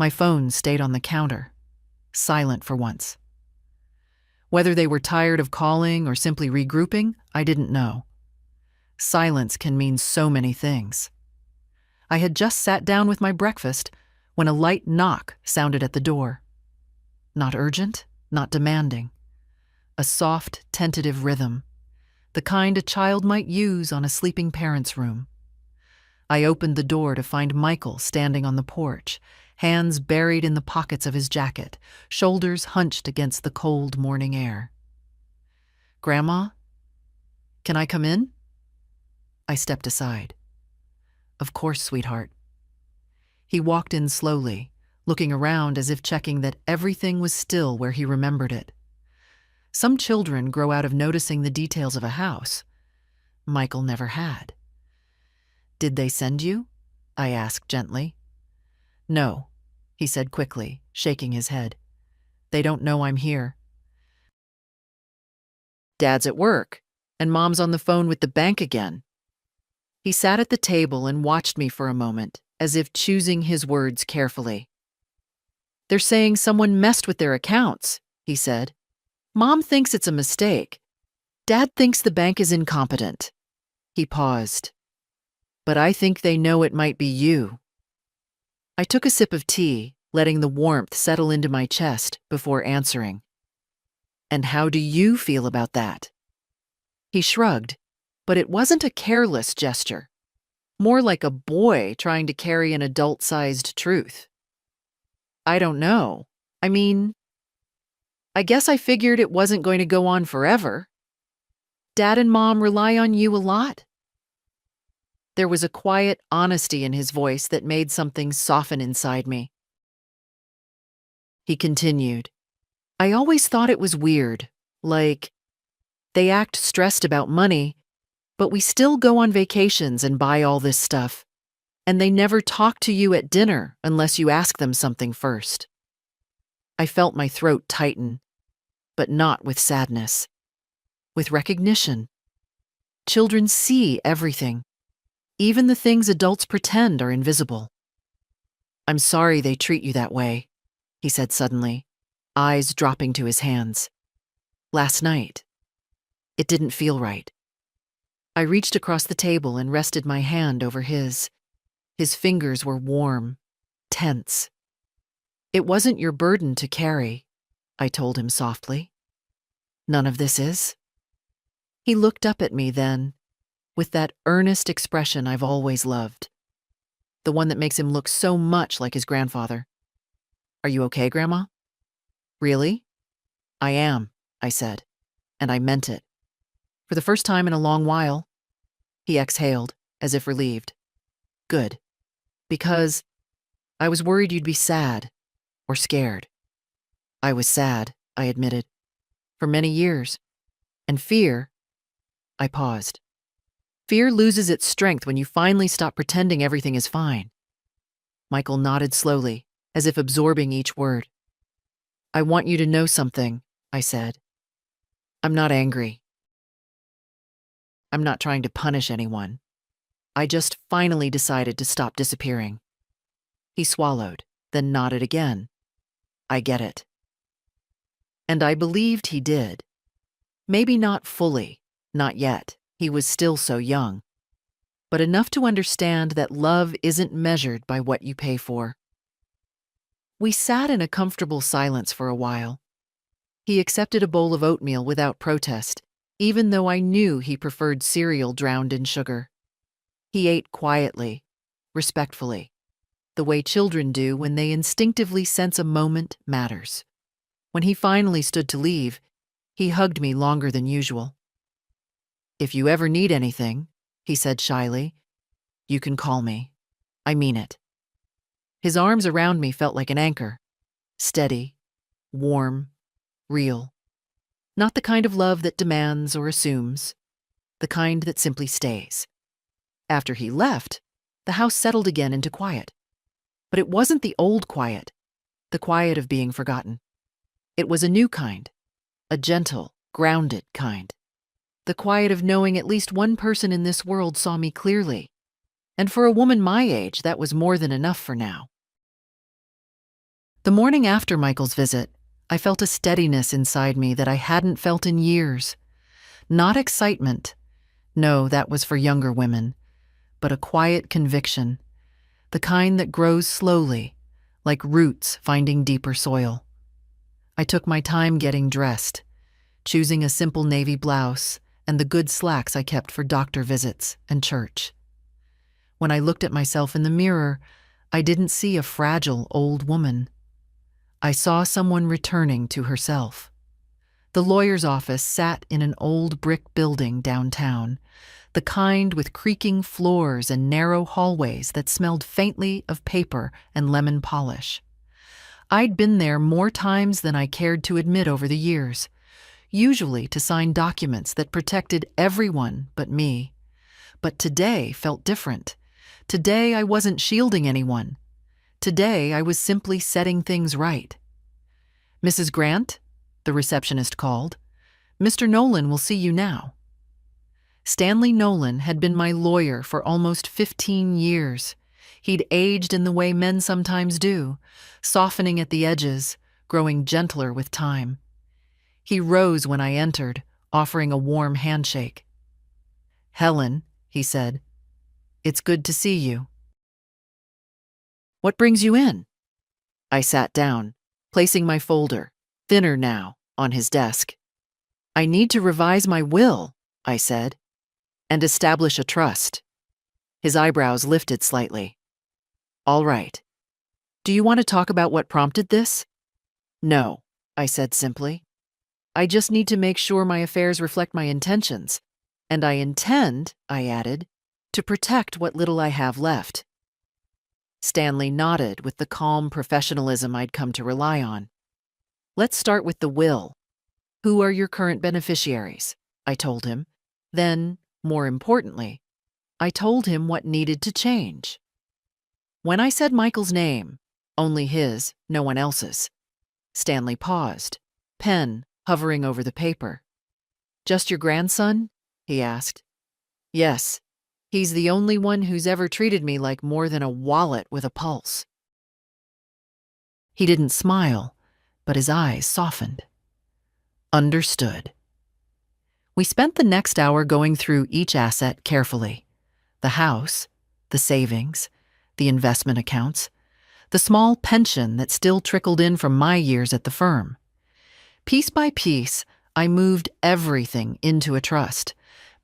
My phone stayed on the counter, silent for once. Whether they were tired of calling or simply regrouping, I didn't know. Silence can mean so many things. I had just sat down with my breakfast when a light knock sounded at the door. Not urgent, not demanding. A soft, tentative rhythm, the kind a child might use on a sleeping parent's room. I opened the door to find Michael standing on the porch, hands buried in the pockets of his jacket, shoulders hunched against the cold morning air. "Grandma, can I come in?" I stepped aside. "Of course, sweetheart." He walked in slowly, looking around as if checking that everything was still where he remembered it. Some children grow out of noticing the details of a house. Michael never had. "Did they send you?" I asked gently. "No," he said quickly, shaking his head. "They don't know I'm here. Dad's at work, and Mom's on the phone with the bank again." He sat at the table and watched me for a moment, as if choosing his words carefully. "They're saying someone messed with their accounts," he said. "Mom thinks it's a mistake. Dad thinks the bank is incompetent." He paused. "But I think they know it might be you." I took a sip of tea, letting the warmth settle into my chest before answering. "And how do you feel about that?" He shrugged, but it wasn't a careless gesture, more like a boy trying to carry an adult-sized truth. "I don't know. I mean, I guess I figured it wasn't going to go on forever. Dad and Mom rely on you a lot." There was a quiet honesty in his voice that made something soften inside me. He continued, "I always thought it was weird, like, they act stressed about money, but we still go on vacations and buy all this stuff, and they never talk to you at dinner unless you ask them something first." I felt my throat tighten, but not with sadness, with recognition. Children see everything, even the things adults pretend are invisible. "I'm sorry they treat you that way," he said suddenly, eyes dropping to his hands. "Last night, it didn't feel right." I reached across the table and rested my hand over his. His fingers were warm, tense. "It wasn't your burden to carry," I told him softly. "None of this is." He looked up at me then, with that earnest expression I've always loved, the one that makes him look so much like his grandfather. "Are you okay, Grandma?" "Really?" "I am," I said, and I meant it. For the first time in a long while, he exhaled, as if relieved. "Good. Because I was worried you'd be sad or scared." "I was sad," I admitted, "for many years. And fear—" I paused. "Fear loses its strength when you finally stop pretending everything is fine." Michael nodded slowly, as if absorbing each word. "I want you to know something," I said. "I'm not angry. I'm not trying to punish anyone. I just finally decided to stop disappearing." He swallowed, then nodded again. "I get it." And I believed he did. Maybe not fully, not yet. He was still so young. But enough to understand that love isn't measured by what you pay for. We sat in a comfortable silence for a while. He accepted a bowl of oatmeal without protest, even though I knew he preferred cereal drowned in sugar. He ate quietly, respectfully, the way children do when they instinctively sense a moment matters. When he finally stood to leave, he hugged me longer than usual. "If you ever need anything," he said shyly, "you can call me. I mean it." His arms around me felt like an anchor, steady, warm, real. Not the kind of love that demands or assumes, the kind that simply stays. After he left, the house settled again into quiet. But it wasn't the old quiet, the quiet of being forgotten. It was a new kind, a gentle, grounded kind. The quiet of knowing at least one person in this world saw me clearly. And for a woman my age, that was more than enough for now. The morning after Michael's visit, I felt a steadiness inside me that I hadn't felt in years. Not excitement. No, that was for younger women. But a quiet conviction. The kind that grows slowly, like roots finding deeper soil. I took my time getting dressed, choosing a simple navy blouse and the good slacks I kept for doctor visits and church. When I looked at myself in the mirror, I didn't see a fragile old woman. I saw someone returning to herself. The lawyer's office sat in an old brick building downtown, the kind with creaking floors and narrow hallways that smelled faintly of paper and lemon polish. I'd been there more times than I cared to admit over the years, usually to sign documents that protected everyone but me. But today felt different. Today I wasn't shielding anyone. Today I was simply setting things right. "Mrs. Grant?" the receptionist called. "Mr. Nolan will see you now." Stanley Nolan had been my lawyer for almost 15 years. He'd aged in the way men sometimes do, softening at the edges, growing gentler with time. He rose when I entered, offering a warm handshake. "Helen," he said, "it's good to see you." "What brings you in?" I sat down, placing my folder, thinner now, on his desk. "I need to revise my will," I said, "and establish a trust." His eyebrows lifted slightly. "All right. Do you want to talk about what prompted this?" "No," I said simply. "I just need to make sure my affairs reflect my intentions. And I intend," I added, "to protect what little I have left." Stanley nodded with the calm professionalism I'd come to rely on. "Let's start with the will. Who are your current beneficiaries?" I told him. Then, more importantly, I told him what needed to change. When I said Michael's name, only his, no one else's, Stanley paused, pen hovering over the paper. "Just your grandson?" he asked. "Yes. He's the only one who's ever treated me like more than a wallet with a pulse." He didn't smile, but his eyes softened. "Understood." We spent the next hour going through each asset carefully. The house, the savings, the investment accounts, the small pension that still trickled in from my years at the firm. Piece by piece, I moved everything into a trust,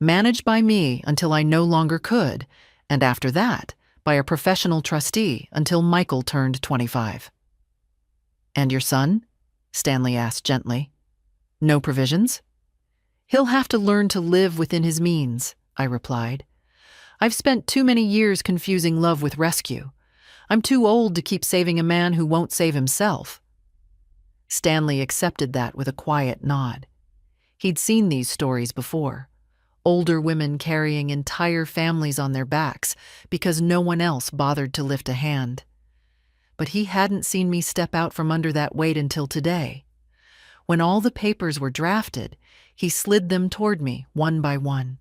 managed by me until I no longer could, and after that, by a professional trustee until Michael turned 25. "And your son?" Stanley asked gently. "No provisions?" "He'll have to learn to live within his means," I replied. "I've spent too many years confusing love with rescue. I'm too old to keep saving a man who won't save himself." Stanley accepted that with a quiet nod. He'd seen these stories before. Older women carrying entire families on their backs because no one else bothered to lift a hand. But he hadn't seen me step out from under that weight until today. When all the papers were drafted, he slid them toward me one by one.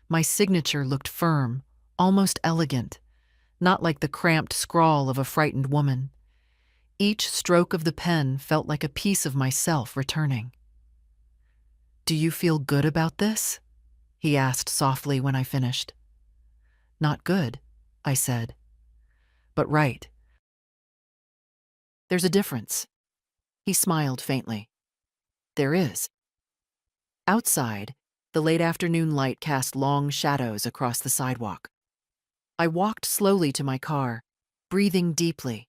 My signature looked firm, almost elegant, not like the cramped scrawl of a frightened woman. Each stroke of the pen felt like a piece of myself returning. "Do you feel good about this?" he asked softly when I finished. "Not good," I said. "But right. There's a difference." He smiled faintly. "There is." Outside, the late afternoon light cast long shadows across the sidewalk. I walked slowly to my car, breathing deeply,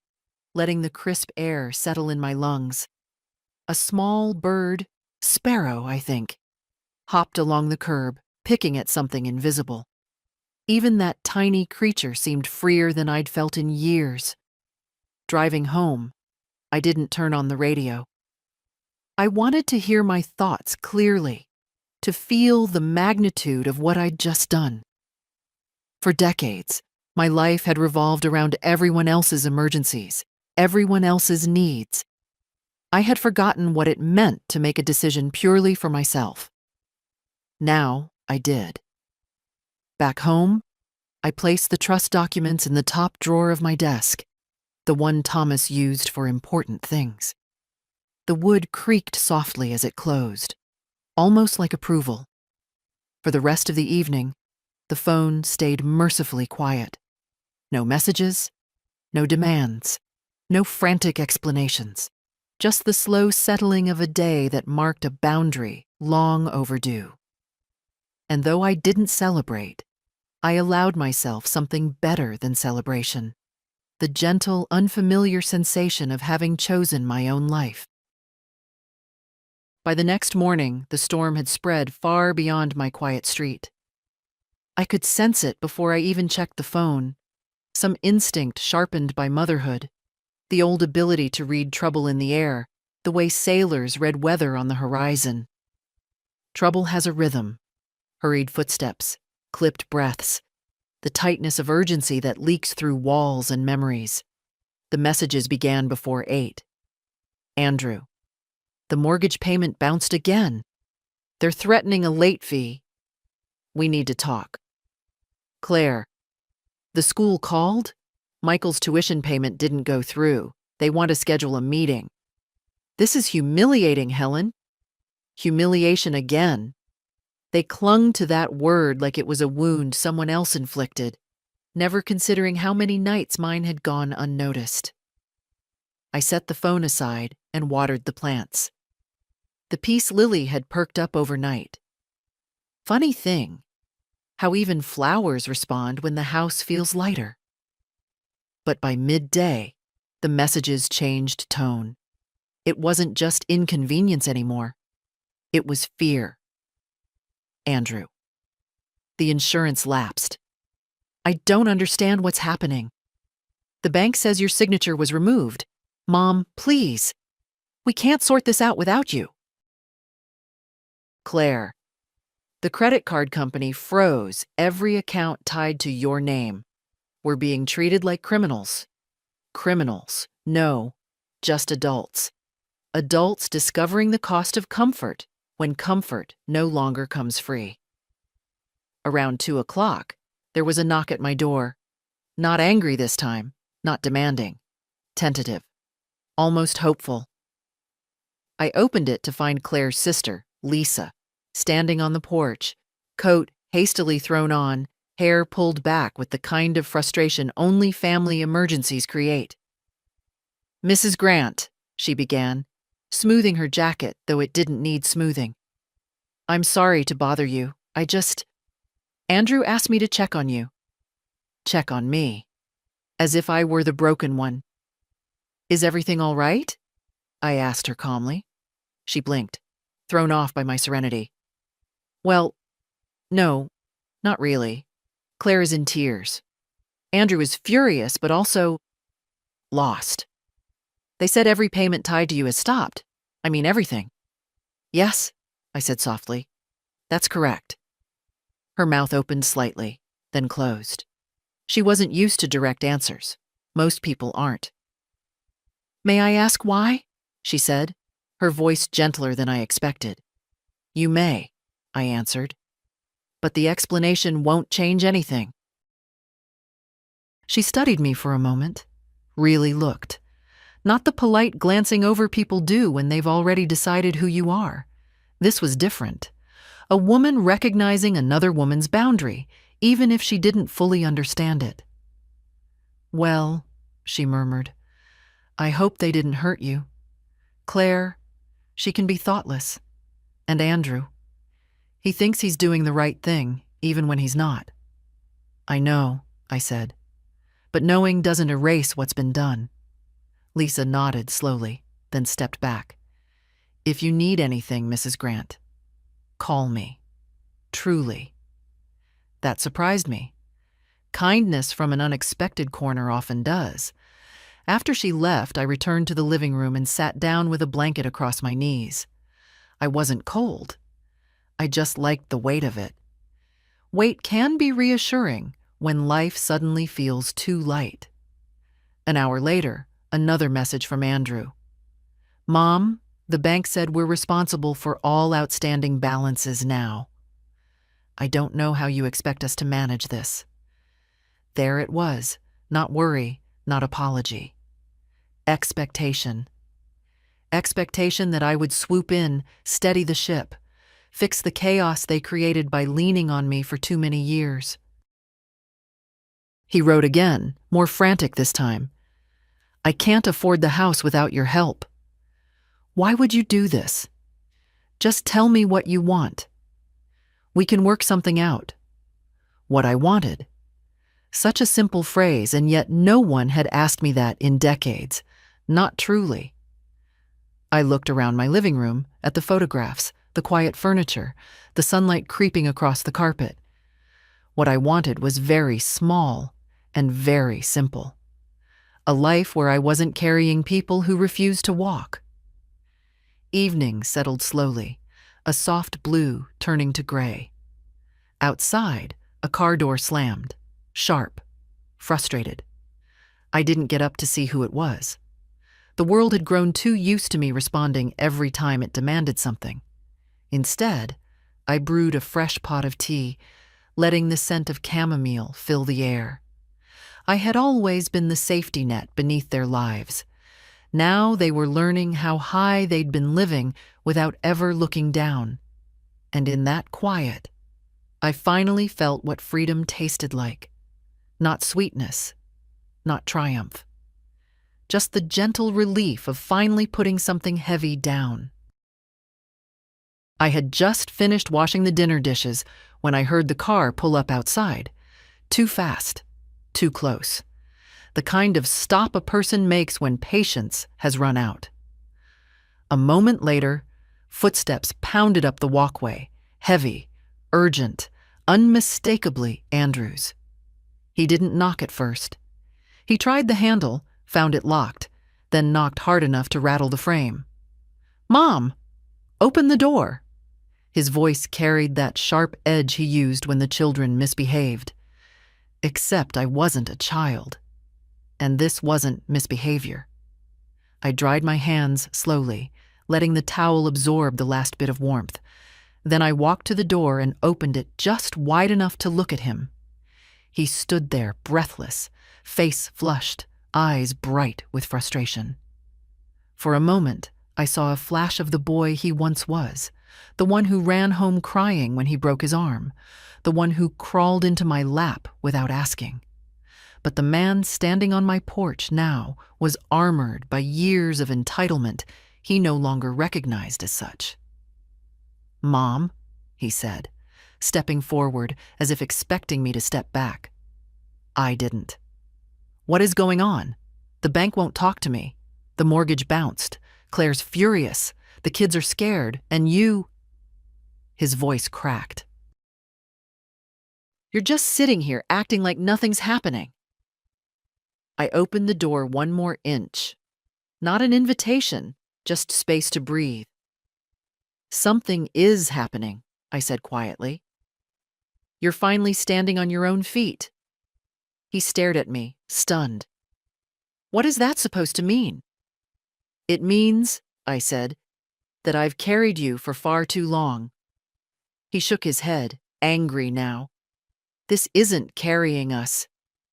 letting the crisp air settle in my lungs. A small bird, sparrow, I think, hopped along the curb, picking at something invisible. Even that tiny creature seemed freer than I'd felt in years. Driving home, I didn't turn on the radio. I wanted to hear my thoughts clearly, to feel the magnitude of what I'd just done. For decades, my life had revolved around everyone else's emergencies, everyone else's needs. I had forgotten what it meant to make a decision purely for myself. Now I did. Back home, I placed the trust documents in the top drawer of my desk. the one Thomas used for important things. The wood creaked softly as it closed, almost like approval. For the rest of the evening, the phone stayed mercifully quiet. No messages, no demands, no frantic explanations. Just the slow settling of a day that marked a boundary long overdue. And though I didn't celebrate, I allowed myself something better than celebration. The gentle, unfamiliar sensation of having chosen my own life. By the next morning, the storm had spread far beyond my quiet street. I could sense it before I even checked the phone, some instinct sharpened by motherhood, the old ability to read trouble in the air, the way sailors read weather on the horizon. Trouble has a rhythm, hurried footsteps, clipped breaths, the tightness of urgency that leaks through walls and memories. The messages began before 8. Andrew. The mortgage payment bounced again. They're threatening a late fee. We need to talk. Claire. The school called? Michael's tuition payment didn't go through. They want to schedule a meeting. This is humiliating, Helen. Humiliation again. They clung to that word like it was a wound someone else inflicted, never considering how many nights mine had gone unnoticed. I set the phone aside and watered the plants. The peace lily had perked up overnight. Funny thing, how even flowers respond when the house feels lighter. But by midday, the messages changed tone. It wasn't just inconvenience anymore. It was fear. Andrew. The insurance lapsed. I don't understand what's happening. The bank says your signature was removed. Mom, please. We can't sort this out without you. Claire. The credit card company froze every account tied to your name. We're being treated like criminals. Criminals. No, just adults. Adults discovering the cost of comfort when comfort no longer comes free. Around 2 o'clock, there was a knock at my door. Not angry this time, not demanding. Tentative. Almost hopeful. I opened it to find Claire's sister, Lisa, standing on the porch, coat hastily thrown on, hair pulled back with the kind of frustration only family emergencies create. Mrs. Grant, she began, smoothing her jacket, though it didn't need smoothing. I'm sorry to bother you. Andrew asked me to check on you. Check on me. As if I were the broken one. Is everything all right? I asked her calmly. She blinked, thrown off by my serenity. Well, no, not really. Claire is in tears. Andrew is furious, but also lost. They said every payment tied to you has stopped. I mean everything. Yes, I said softly. That's correct. Her mouth opened slightly, then closed. She wasn't used to direct answers. Most people aren't. May I ask why? She said, her voice gentler than I expected. You may, I answered. But the explanation won't change anything. She studied me for a moment, really looked. Not the polite glancing over people do when they've already decided who you are. This was different. A woman recognizing another woman's boundary, even if she didn't fully understand it. Well, she murmured, I hope they didn't hurt you. Claire, she can be thoughtless. And Andrew. He thinks he's doing the right thing, even when he's not. I know, I said. But knowing doesn't erase what's been done. Lisa nodded slowly, then stepped back. If you need anything, Mrs. Grant, call me. Truly. That surprised me. Kindness from an unexpected corner often does. After she left, I returned to the living room and sat down with a blanket across my knees. I wasn't cold. I just liked the weight of it. Weight can be reassuring when life suddenly feels too light. An hour later, another message from Andrew. Mom, the bank said we're responsible for all outstanding balances now. I don't know how you expect us to manage this. There it was, not worry, not apology. Expectation. Expectation that I would swoop in, steady the ship, fix the chaos they created by leaning on me for too many years. He wrote again, more frantic this time. I can't afford the house without your help. Why would you do this? Just tell me what you want. We can work something out. What I wanted. Such a simple phrase, and yet no one had asked me that in decades. Not truly. I looked around my living room, at the photographs, the quiet furniture, the sunlight creeping across the carpet. What I wanted was very small and very simple. A life where I wasn't carrying people who refused to walk. Evening settled slowly, a soft blue turning to gray. Outside, a car door slammed, sharp, frustrated. I didn't get up to see who it was. The world had grown too used to me responding every time it demanded something. Instead, I brewed a fresh pot of tea, letting the scent of chamomile fill the air. I had always been the safety net beneath their lives. Now they were learning how high they'd been living without ever looking down. And in that quiet, I finally felt what freedom tasted like. Not sweetness, not triumph. Just the gentle relief of finally putting something heavy down. I had just finished washing the dinner dishes when I heard the car pull up outside. Too fast, too close. The kind of stop a person makes when patience has run out. A moment later, footsteps pounded up the walkway, heavy, urgent, unmistakably Andrew's. He didn't knock at first. He tried the handle, found it locked, then knocked hard enough to rattle the frame. "Mom, open the door." His voice carried that sharp edge he used when the children misbehaved. Except I wasn't a child. And this wasn't misbehavior. I dried my hands slowly, letting the towel absorb the last bit of warmth. Then I walked to the door and opened it just wide enough to look at him. He stood there, breathless, face flushed, eyes bright with frustration. For a moment, I saw a flash of the boy he once was, the one who ran home crying when he broke his arm, the one who crawled into my lap without asking. But the man standing on my porch now was armored by years of entitlement he no longer recognized as such. "Mom," he said, stepping forward as if expecting me to step back. I didn't. "What is going on? The bank won't talk to me. The mortgage bounced. Claire's furious. The kids are scared, and you—" His voice cracked. "You're just sitting here acting like nothing's happening." I opened the door one more inch. Not an invitation, just space to breathe. "Something is happening," I said quietly. "You're finally standing on your own feet." He stared at me, stunned. "What is that supposed to mean?" "It means," I said, "that I've carried you for far too long." He shook his head, angry now. "This isn't carrying us.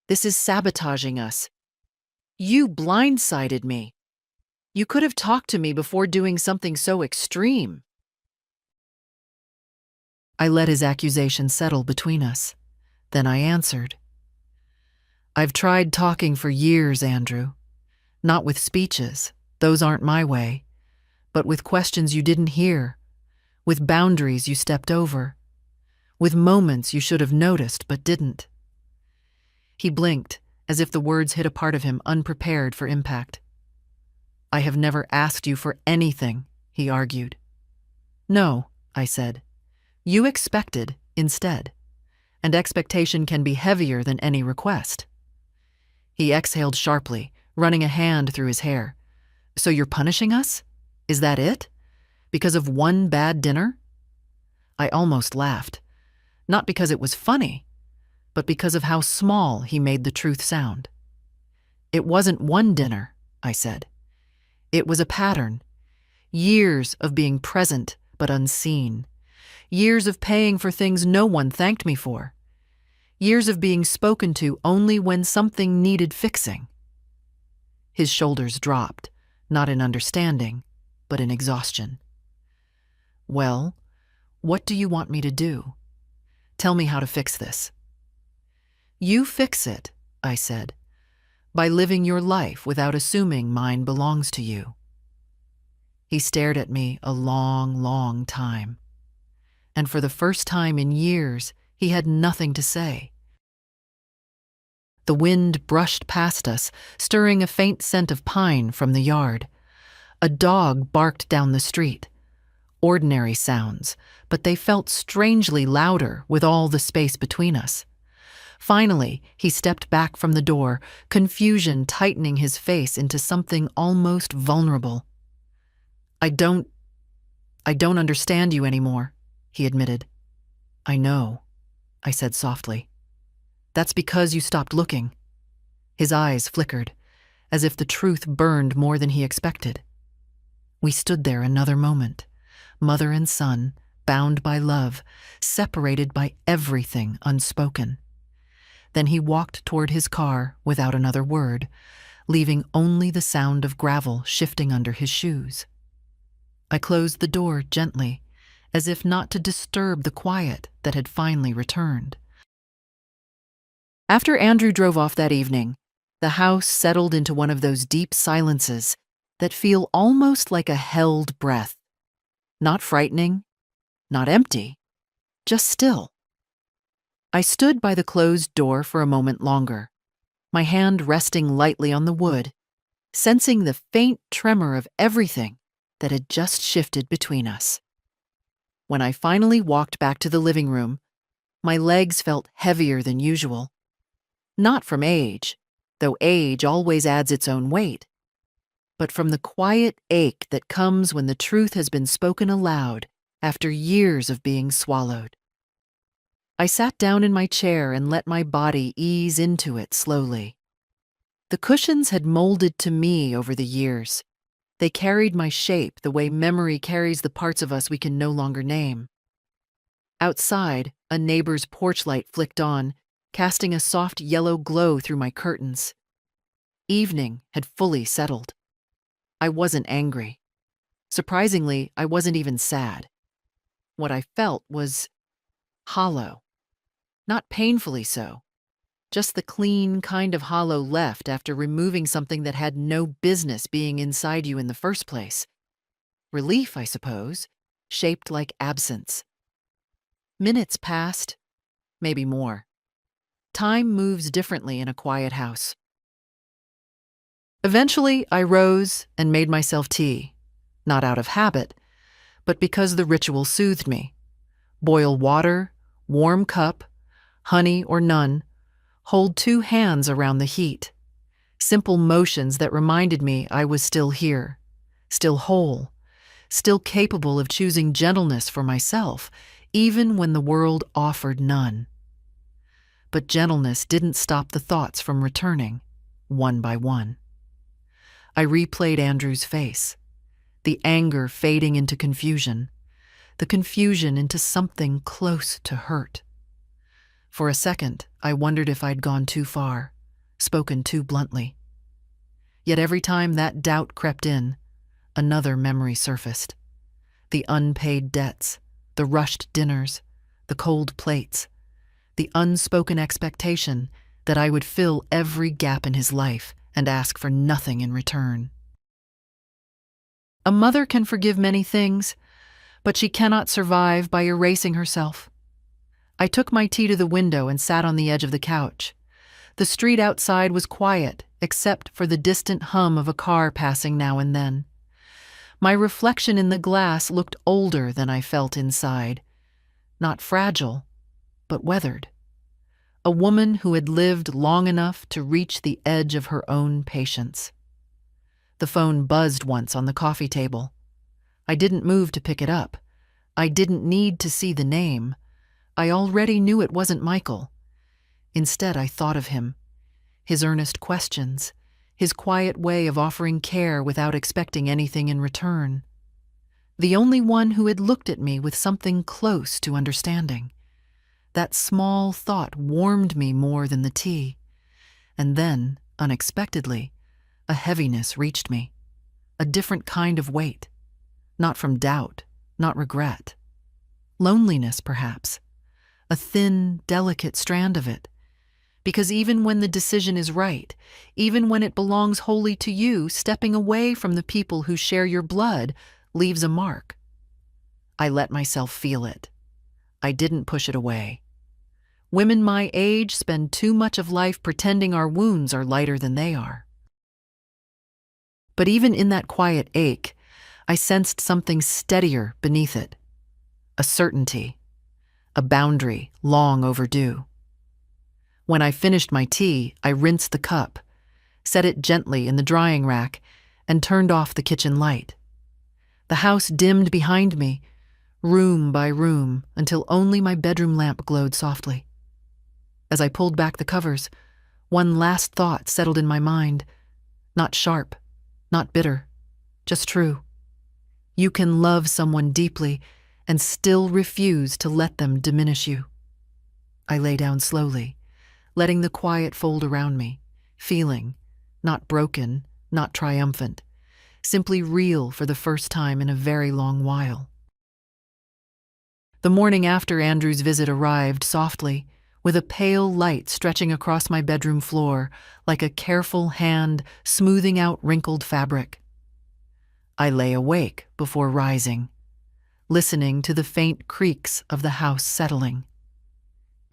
This is sabotaging us. You blindsided me. You could have talked to me before doing something so extreme." I let his accusation settle between us. Then I answered. "I've tried talking for years, Andrew. Not with speeches, those aren't my way, but with questions you didn't hear, with boundaries you stepped over, with moments you should have noticed but didn't." He blinked, as if the words hit a part of him unprepared for impact. "I have never asked you for anything," he argued. "No," I said. "You expected instead, and expectation can be heavier than any request." He exhaled sharply, running a hand through his hair. "So you're punishing us? Is that it? Because of one bad dinner?" I almost laughed, not because it was funny, but because of how small he made the truth sound. "It wasn't one dinner," I said. "It was a pattern. Years of being present but unseen. Years of paying for things no one thanked me for. Years of being spoken to only when something needed fixing." His shoulders dropped, not in understanding, but in exhaustion. "Well, what do you want me to do? Tell me how to fix this." "You fix it," I said, "by living your life without assuming mine belongs to you." He stared at me a long, long time. And for the first time in years, he had nothing to say. The wind brushed past us, stirring a faint scent of pine from the yard. A dog barked down the street. Ordinary sounds, but they felt strangely louder with all the space between us. Finally, he stepped back from the door, confusion tightening his face into something almost vulnerable. I don't understand you anymore," he admitted. "I know," I said softly. "That's because you stopped looking." His eyes flickered, as if the truth burned more than he expected. We stood there another moment, mother and son, bound by love, separated by everything unspoken. Then he walked toward his car without another word, leaving only the sound of gravel shifting under his shoes. I closed the door gently, as if not to disturb the quiet that had finally returned. After Andrew drove off that evening, the house settled into one of those deep silences that feel almost like a held breath. Not frightening, not empty, just still. I stood by the closed door for a moment longer, my hand resting lightly on the wood, sensing the faint tremor of everything that had just shifted between us. When I finally walked back to the living room, my legs felt heavier than usual. Not from age, though age always adds its own weight, but from the quiet ache that comes when the truth has been spoken aloud after years of being swallowed. I sat down in my chair and let my body ease into it slowly. The cushions had molded to me over the years. They carried my shape the way memory carries the parts of us we can no longer name. Outside, a neighbor's porch light flicked on, casting a soft yellow glow through my curtains. Evening had fully settled. I wasn't angry. Surprisingly, I wasn't even sad. What I felt was hollow. Not painfully so. Just the clean kind of hollow left after removing something that had no business being inside you in the first place. Relief, I suppose, shaped like absence. Minutes passed, maybe more. Time moves differently in a quiet house. Eventually, I rose and made myself tea, not out of habit, but because the ritual soothed me. Boil water, warm cup, honey or none, hold 2 hands around the heat. Simple motions that reminded me I was still here, still whole, still capable of choosing gentleness for myself, even when the world offered none. But gentleness didn't stop the thoughts from returning, one by one. I replayed Andrew's face, the anger fading into confusion, the confusion into something close to hurt. For a second, I wondered if I'd gone too far, spoken too bluntly. Yet every time that doubt crept in, another memory surfaced. The unpaid debts, the rushed dinners, the cold plates, the unspoken expectation that I would fill every gap in his life and ask for nothing in return. A mother can forgive many things, but she cannot survive by erasing herself. I took my tea to the window and sat on the edge of the couch. The street outside was quiet, except for the distant hum of a car passing now and then. My reflection in the glass looked older than I felt inside. Not fragile, but weathered. A woman who had lived long enough to reach the edge of her own patience. The phone buzzed once on the coffee table. I didn't move to pick it up. I didn't need to see the name. I already knew it wasn't Michael. Instead, I thought of him, his earnest questions, his quiet way of offering care without expecting anything in return. The only one who had looked at me with something close to understanding. That small thought warmed me more than the tea. And then, unexpectedly, a heaviness reached me, a different kind of weight, not from doubt, not regret. Loneliness, perhaps, a thin, delicate strand of it. Because even when the decision is right, even when it belongs wholly to you, stepping away from the people who share your blood leaves a mark. I let myself feel it. I didn't push it away. Women my age spend too much of life pretending our wounds are lighter than they are. But even in that quiet ache, I sensed something steadier beneath it. A certainty, a boundary long overdue. When I finished my tea, I rinsed the cup, set it gently in the drying rack, and turned off the kitchen light. The house dimmed behind me, room by room, until only my bedroom lamp glowed softly. As I pulled back the covers, one last thought settled in my mind, not sharp, not bitter, just true. You can love someone deeply and still refuse to let them diminish you. I lay down slowly, letting the quiet fold around me, feeling, not broken, not triumphant, simply real for the first time in a very long while. The morning after Andrew's visit arrived softly, with a pale light stretching across my bedroom floor like a careful hand smoothing out wrinkled fabric. I lay awake before rising, listening to the faint creaks of the house settling.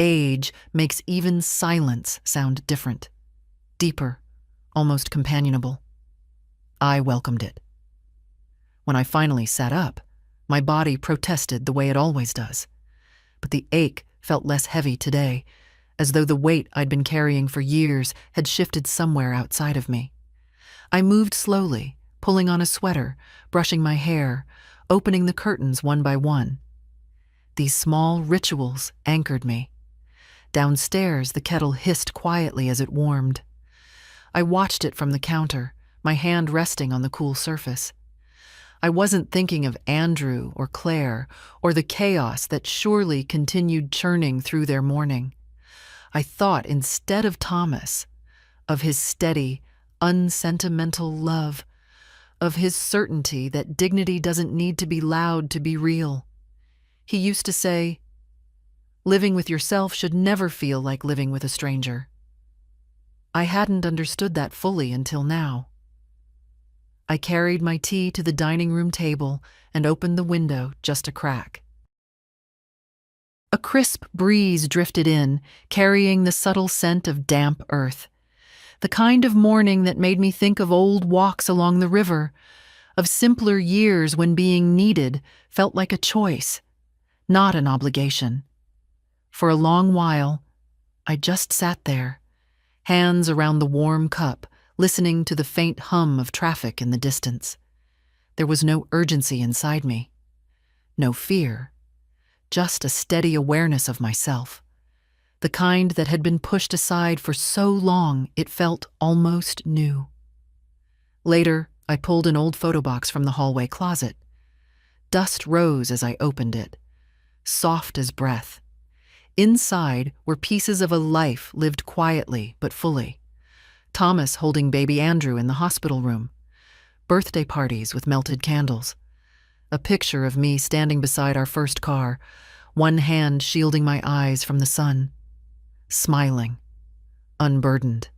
Age makes even silence sound different, deeper, almost companionable. I welcomed it. When I finally sat up, my body protested the way it always does, but the ache felt less heavy today, as though the weight I'd been carrying for years had shifted somewhere outside of me. I moved slowly, pulling on a sweater, brushing my hair, opening the curtains one by one. These small rituals anchored me. Downstairs, the kettle hissed quietly as it warmed. I watched it from the counter, my hand resting on the cool surface. I wasn't thinking of Andrew or Claire or the chaos that surely continued churning through their morning. I thought, instead of Thomas, of his steady, unsentimental love, of his certainty that dignity doesn't need to be loud to be real. He used to say, "Living with yourself should never feel like living with a stranger." I hadn't understood that fully until now. I carried my tea to the dining room table and opened the window just a crack. A crisp breeze drifted in, carrying the subtle scent of damp earth. The kind of morning that made me think of old walks along the river, of simpler years when being needed felt like a choice, not an obligation. For a long while, I just sat there, hands around the warm cup, listening to the faint hum of traffic in the distance. There was no urgency inside me, no fear, just a steady awareness of myself, the kind that had been pushed aside for so long it felt almost new. Later, I pulled an old photo box from the hallway closet. Dust rose as I opened it, soft as breath. Inside were pieces of a life lived quietly but fully. Thomas holding baby Andrew in the hospital room, birthday parties with melted candles, a picture of me standing beside our first car, one hand shielding my eyes from the sun, smiling, unburdened.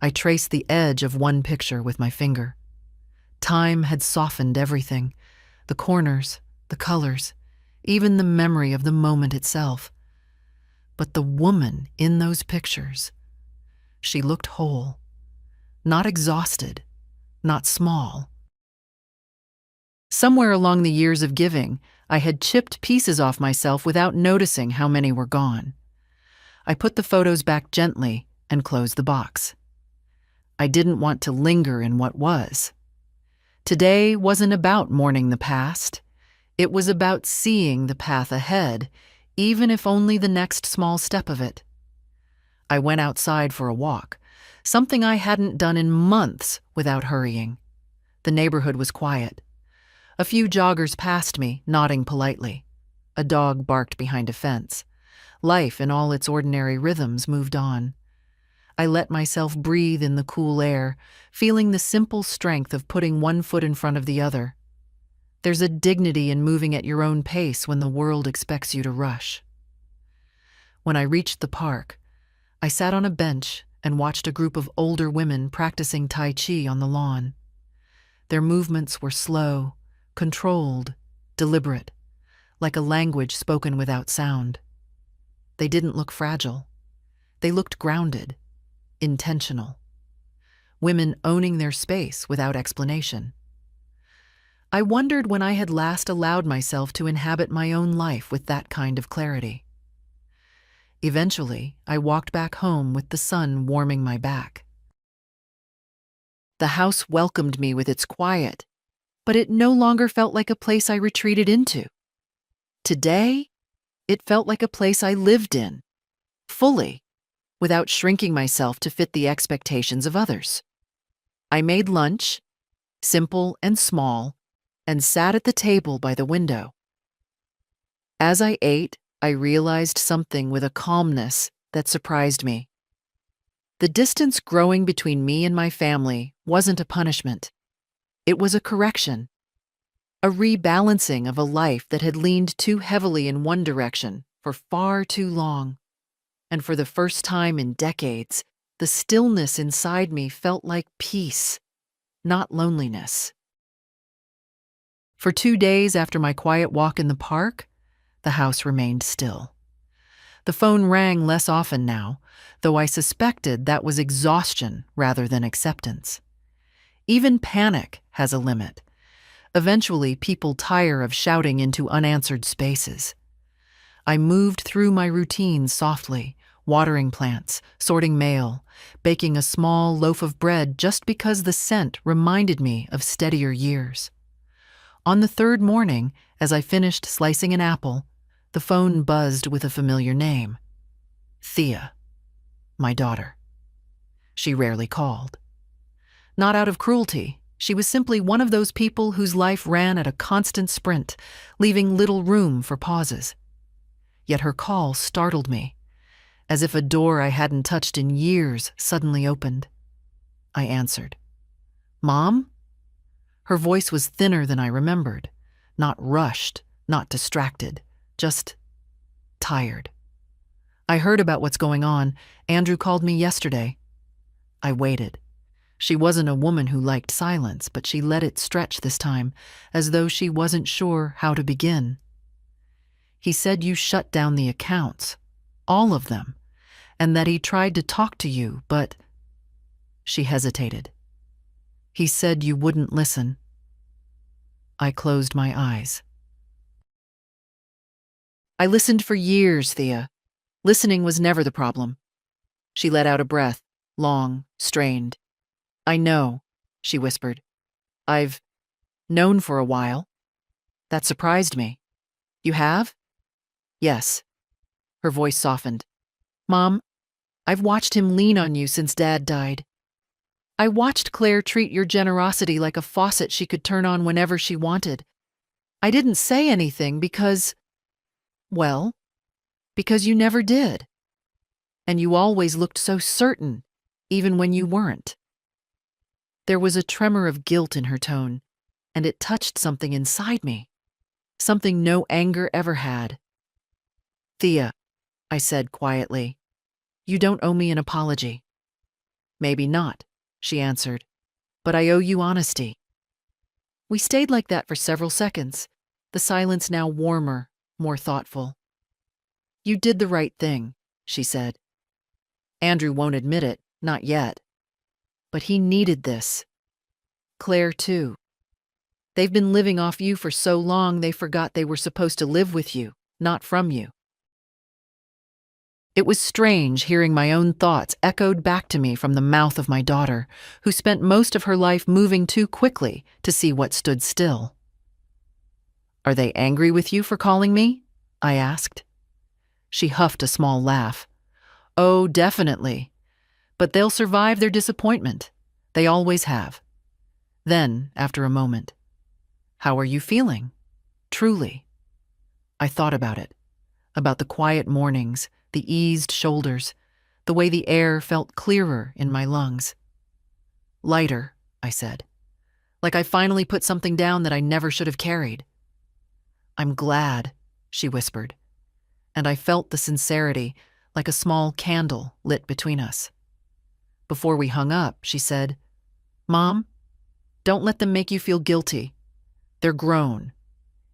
I traced the edge of one picture with my finger. Time had softened everything, the corners, the colors, even the memory of the moment itself. But the woman in those pictures, she looked whole, not exhausted, not small. Somewhere along the years of giving, I had chipped pieces off myself without noticing how many were gone. I put the photos back gently and closed the box. I didn't want to linger in what was. Today wasn't about mourning the past. It was about seeing the path ahead, even if only the next small step of it. I went outside for a walk, something I hadn't done in months without hurrying. The neighborhood was quiet. A few joggers passed me, nodding politely. A dog barked behind a fence. Life in all its ordinary rhythms moved on. I let myself breathe in the cool air, feeling the simple strength of putting one foot in front of the other. There's a dignity in moving at your own pace when the world expects you to rush. When I reached the park, I sat on a bench and watched a group of older women practicing Tai Chi on the lawn. Their movements were slow, controlled, deliberate, like a language spoken without sound. They didn't look fragile. They looked grounded, intentional. Women owning their space without explanation. I wondered when I had last allowed myself to inhabit my own life with that kind of clarity. Eventually, I walked back home with the sun warming my back. The house welcomed me with its quiet, but it no longer felt like a place I retreated into. Today, it felt like a place I lived in, fully, without shrinking myself to fit the expectations of others. I made lunch, simple and small, and sat at the table by the window. As I ate, I realized something with a calmness that surprised me. The distance growing between me and my family wasn't a punishment. It was a correction, a rebalancing of a life that had leaned too heavily in one direction for far too long. And for the first time in decades, the stillness inside me felt like peace, not loneliness. For 2 days after my quiet walk in the park, the house remained still. The phone rang less often now, though I suspected that was exhaustion rather than acceptance. Even panic has a limit. Eventually, people tire of shouting into unanswered spaces. I moved through my routines softly, watering plants, sorting mail, baking a small loaf of bread just because the scent reminded me of steadier years. On the third morning, as I finished slicing an apple, the phone buzzed with a familiar name. Thea, my daughter. She rarely called. Not out of cruelty, she was simply one of those people whose life ran at a constant sprint, leaving little room for pauses. Yet her call startled me, as if a door I hadn't touched in years suddenly opened. I answered. Mom? Her voice was thinner than I remembered, not rushed, not distracted, just tired. I heard about what's going on. Andrew called me yesterday. I waited. She wasn't a woman who liked silence, but she let it stretch this time, as though she wasn't sure how to begin. He said you shut down the accounts, all of them, and that he tried to talk to you, but... She hesitated. He said you wouldn't listen. I closed my eyes. I listened for years, Thea. Listening was never the problem. She let out a breath, long, strained. I know, she whispered. I've known for a while. That surprised me. You have? Yes. Her voice softened. Mom, I've watched him lean on you since Dad died. I watched Claire treat your generosity like a faucet she could turn on whenever she wanted. I didn't say anything because you never did. And you always looked so certain, even when you weren't. There was a tremor of guilt in her tone, and it touched something inside me, something no anger ever had. Thea, I said quietly, you don't owe me an apology. Maybe not, she answered, but I owe you honesty. We stayed like that for several seconds, the silence now warmer, more thoughtful. You did the right thing, she said. Andrew won't admit it, not yet. But he needed this. Claire, too. They've been living off you for so long they forgot they were supposed to live with you, not from you. It was strange hearing my own thoughts echoed back to me from the mouth of my daughter, who spent most of her life moving too quickly to see what stood still. Are they angry with you for calling me? I asked. She huffed a small laugh. Oh, definitely. But they'll survive their disappointment. They always have. Then, after a moment, how are you feeling? Truly. I thought about it, about the quiet mornings, the eased shoulders, the way the air felt clearer in my lungs. "Lighter," I said, like I finally put something down that I never should have carried. "I'm glad," she whispered, and I felt the sincerity like a small candle lit between us. Before we hung up, she said, "Mom, don't let them make you feel guilty. They're grown.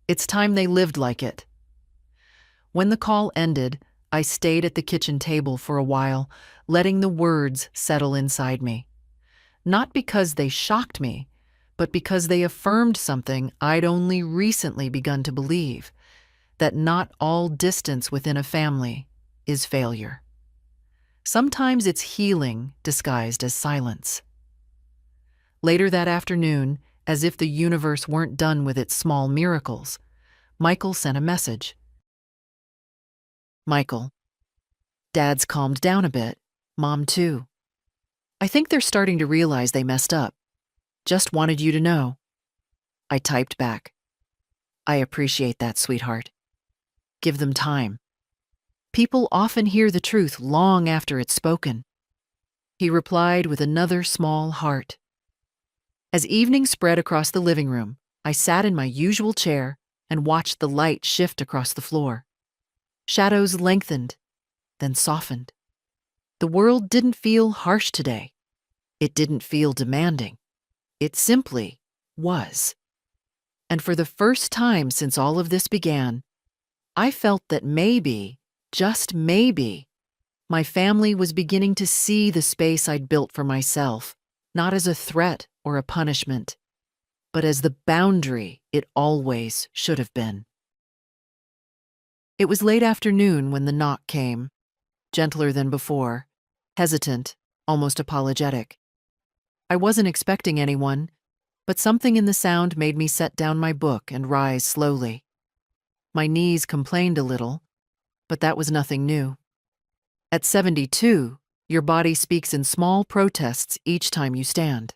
It's time they lived like it." When the call ended, I stayed at the kitchen table for a while, letting the words settle inside me. Not because they shocked me, but because they affirmed something I'd only recently begun to believe, that not all distance within a family is failure. Sometimes it's healing disguised as silence. Later that afternoon, as if the universe weren't done with its small miracles, Michael sent a message. "Michael, Dad's calmed down a bit. Mom too. I think they're starting to realize they messed up. Just wanted you to know." I typed back, "I appreciate that, sweetheart. Give them time. People often hear the truth long after it's spoken." He replied with another small heart. As evening spread across the living room, I sat in my usual chair and watched the light shift across the floor. Shadows lengthened, then softened. The world didn't feel harsh today. It didn't feel demanding. It simply was. And for the first time since all of this began, I felt that maybe, just maybe, my family was beginning to see the space I'd built for myself, not as a threat or a punishment, but as the boundary it always should have been. It was late afternoon when the knock came, gentler than before, hesitant, almost apologetic. I wasn't expecting anyone, but something in the sound made me set down my book and rise slowly. My knees complained a little, but that was nothing new. At 72, your body speaks in small protests each time you stand.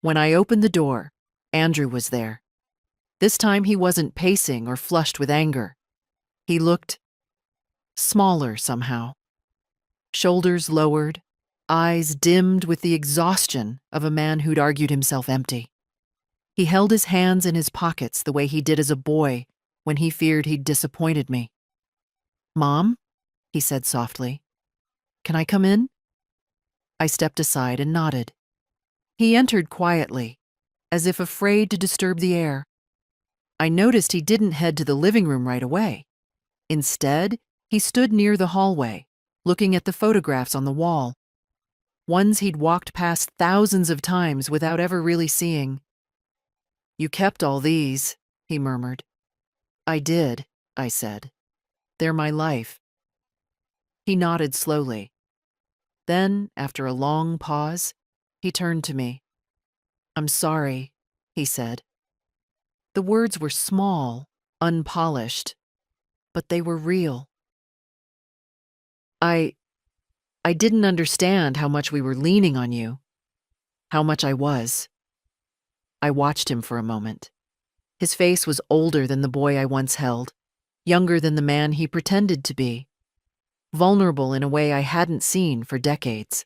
When I opened the door, Andrew was there. This time he wasn't pacing or flushed with anger. He looked smaller somehow. Shoulders lowered, eyes dimmed with the exhaustion of a man who'd argued himself empty. He held his hands in his pockets the way he did as a boy when he feared he'd disappointed me. "Mom?" he said softly. "Can I come in?" I stepped aside and nodded. He entered quietly, as if afraid to disturb the air. I noticed he didn't head to the living room right away. Instead, he stood near the hallway, looking at the photographs on the wall. Ones he'd walked past thousands of times without ever really seeing. "You kept all these," he murmured. "I did," I said. "They're my life." He nodded slowly. Then, after a long pause, he turned to me. "I'm sorry," he said. The words were small, unpolished, but they were real. I didn't understand how much we were leaning on you, how much I was." I watched him for a moment. His face was older than the boy I once held, younger than the man he pretended to be, vulnerable in a way I hadn't seen for decades.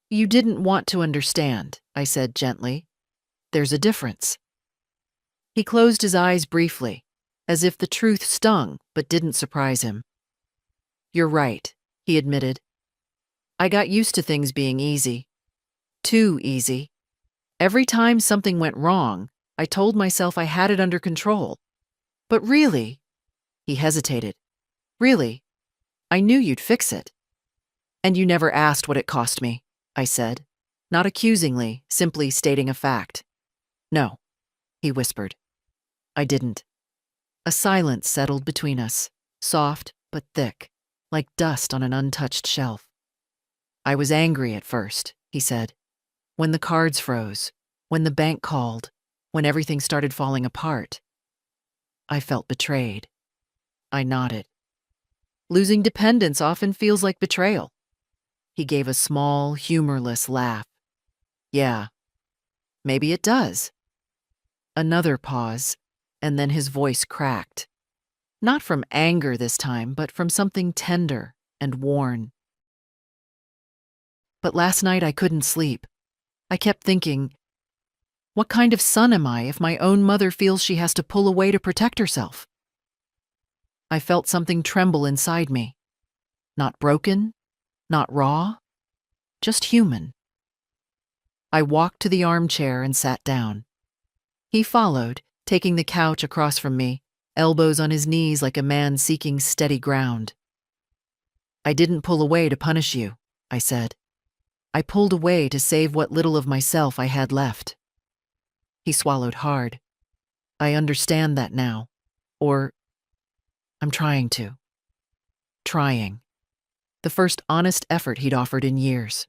"You didn't want to understand," I said gently. "There's a difference." He closed his eyes briefly, as if the truth stung but didn't surprise him. "You're right," he admitted. "I got used to things being easy. Too easy. Every time something went wrong, I told myself I had it under control. But really," he hesitated, "really, I knew you'd fix it." "And you never asked what it cost me," I said, not accusingly, simply stating a fact. "No," he whispered. "I didn't." A silence settled between us, soft but thick, like dust on an untouched shelf. "I was angry at first," he said. "When the cards froze, when the bank called, when everything started falling apart. I felt betrayed." I nodded. "Losing dependence often feels like betrayal." He gave a small, humorless laugh. "Yeah, maybe it does." Another pause, and then his voice cracked. Not from anger this time, but from something tender and worn. But last night I couldn't sleep. I kept thinking, what kind of son am I if my own mother feels she has to pull away to protect herself? I felt something tremble inside me. Not broken, not raw, just human. I walked to the armchair and sat down. He followed, taking the couch across from me, elbows on his knees like a man seeking steady ground. I didn't pull away to punish you, I said. I pulled away to save what little of myself I had left. He swallowed hard. I understand that now. Or, I'm trying to. Trying. The first honest effort he'd offered in years.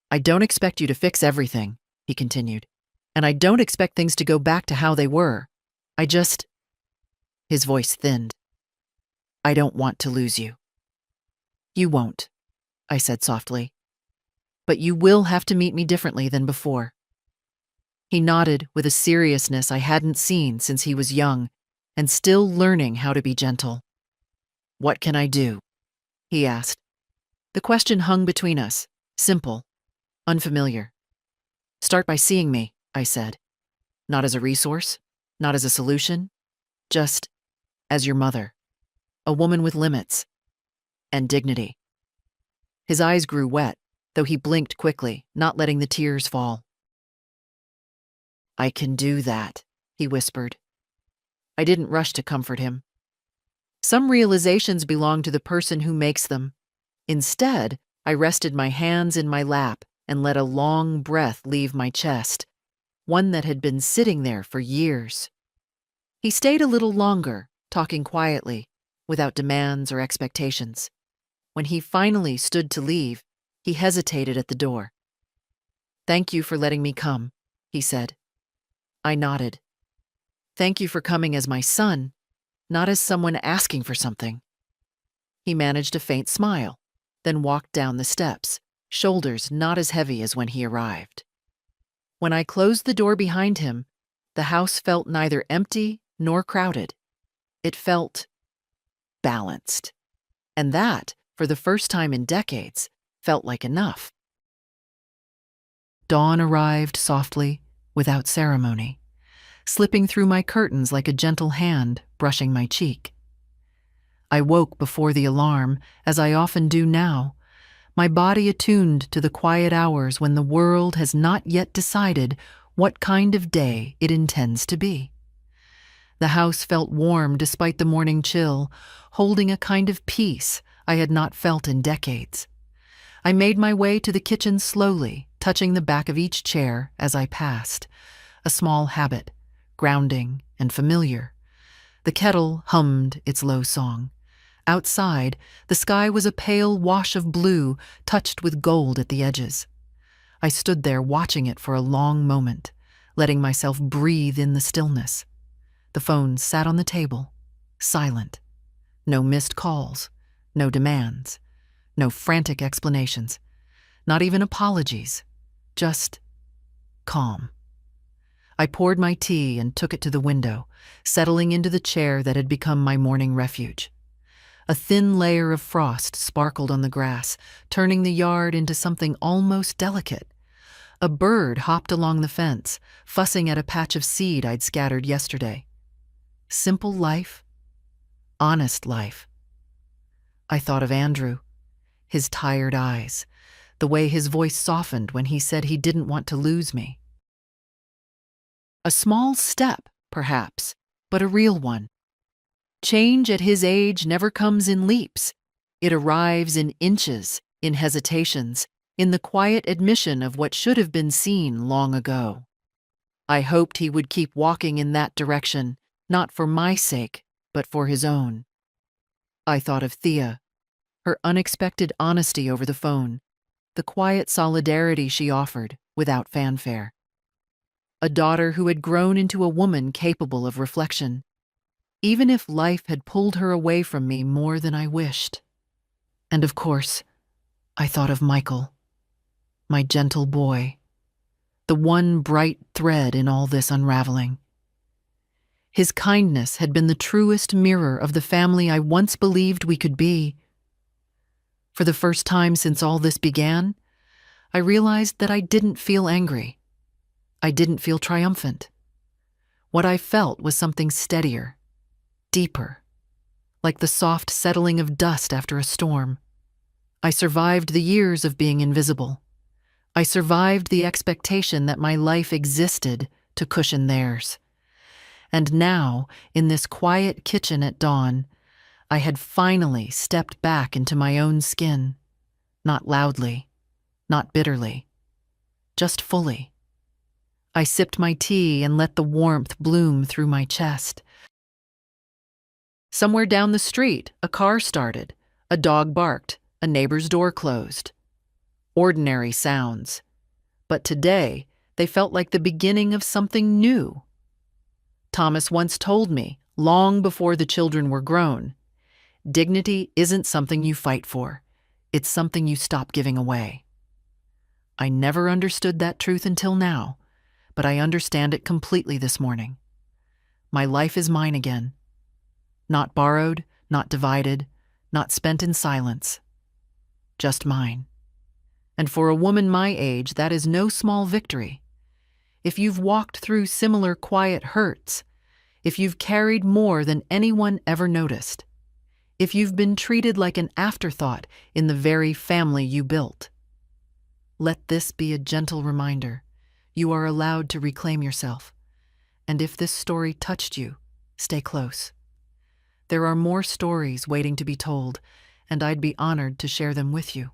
I don't expect you to fix everything, he continued. And I don't expect things to go back to how they were. His voice thinned. I don't want to lose you. You won't, I said softly. But you will have to meet me differently than before. He nodded with a seriousness I hadn't seen since he was young and still learning how to be gentle. What can I do? He asked. The question hung between us, simple, unfamiliar. Start by seeing me, I said. Not as a resource, not as a solution, just as your mother, a woman with limits and dignity. His eyes grew wet, though he blinked quickly, not letting the tears fall. I can do that, he whispered. I didn't rush to comfort him. Some realizations belong to the person who makes them. Instead, I rested my hands in my lap and let a long breath leave my chest, one that had been sitting there for years. He stayed a little longer, talking quietly, without demands or expectations. When he finally stood to leave, he hesitated at the door. Thank you for letting me come, he said. I nodded. Thank you for coming as my son, not as someone asking for something. He managed a faint smile, then walked down the steps, shoulders not as heavy as when he arrived. When I closed the door behind him, the house felt neither empty nor crowded. It felt balanced. And that, for the first time in decades, felt like enough. Dawn arrived softly, without ceremony, slipping through my curtains like a gentle hand brushing my cheek. I woke before the alarm, as I often do now, my body attuned to the quiet hours when the world has not yet decided what kind of day it intends to be. The house felt warm despite the morning chill, holding a kind of peace I had not felt in decades. I made my way to the kitchen slowly, touching the back of each chair as I passed, a small habit, grounding and familiar. The kettle hummed its low song. Outside, the sky was a pale wash of blue, touched with gold at the edges. I stood there watching it for a long moment, letting myself breathe in the stillness. The phone sat on the table, silent. No missed calls, no demands, no frantic explanations, not even apologies, just calm. I poured my tea and took it to the window, settling into the chair that had become my morning refuge. A thin layer of frost sparkled on the grass, turning the yard into something almost delicate. A bird hopped along the fence, fussing at a patch of seed I'd scattered yesterday. Simple life, honest life. I thought of Andrew, his tired eyes, the way his voice softened when he said he didn't want to lose me. A small step, perhaps, but a real one. Change at his age never comes in leaps. It arrives in inches, in hesitations, in the quiet admission of what should have been seen long ago. I hoped he would keep walking in that direction, not for my sake, but for his own. I thought of Thea, her unexpected honesty over the phone, the quiet solidarity she offered without fanfare. A daughter who had grown into a woman capable of reflection, even if life had pulled her away from me more than I wished. And of course, I thought of Michael, my gentle boy, the one bright thread in all this unraveling. His kindness had been the truest mirror of the family I once believed we could be. For the first time since all this began, I realized that I didn't feel angry. I didn't feel triumphant. What I felt was something steadier, deeper, like the soft settling of dust after a storm. I survived the years of being invisible. I survived the expectation that my life existed to cushion theirs. And now, in this quiet kitchen at dawn, I had finally stepped back into my own skin. Not loudly, not bitterly, just fully. I sipped my tea and let the warmth bloom through my chest. Somewhere down the street, a car started, a dog barked, a neighbor's door closed. Ordinary sounds. But today, they felt like the beginning of something new. Thomas once told me, long before the children were grown, dignity isn't something you fight for. It's something you stop giving away. I never understood that truth until now, but I understand it completely this morning. My life is mine again. Not borrowed, not divided, not spent in silence. Just mine. And for a woman my age, that is no small victory. If you've walked through similar quiet hurts, if you've carried more than anyone ever noticed, if you've been treated like an afterthought in the very family you built, let this be a gentle reminder. You are allowed to reclaim yourself. And if this story touched you, stay close. There are more stories waiting to be told, and I'd be honored to share them with you.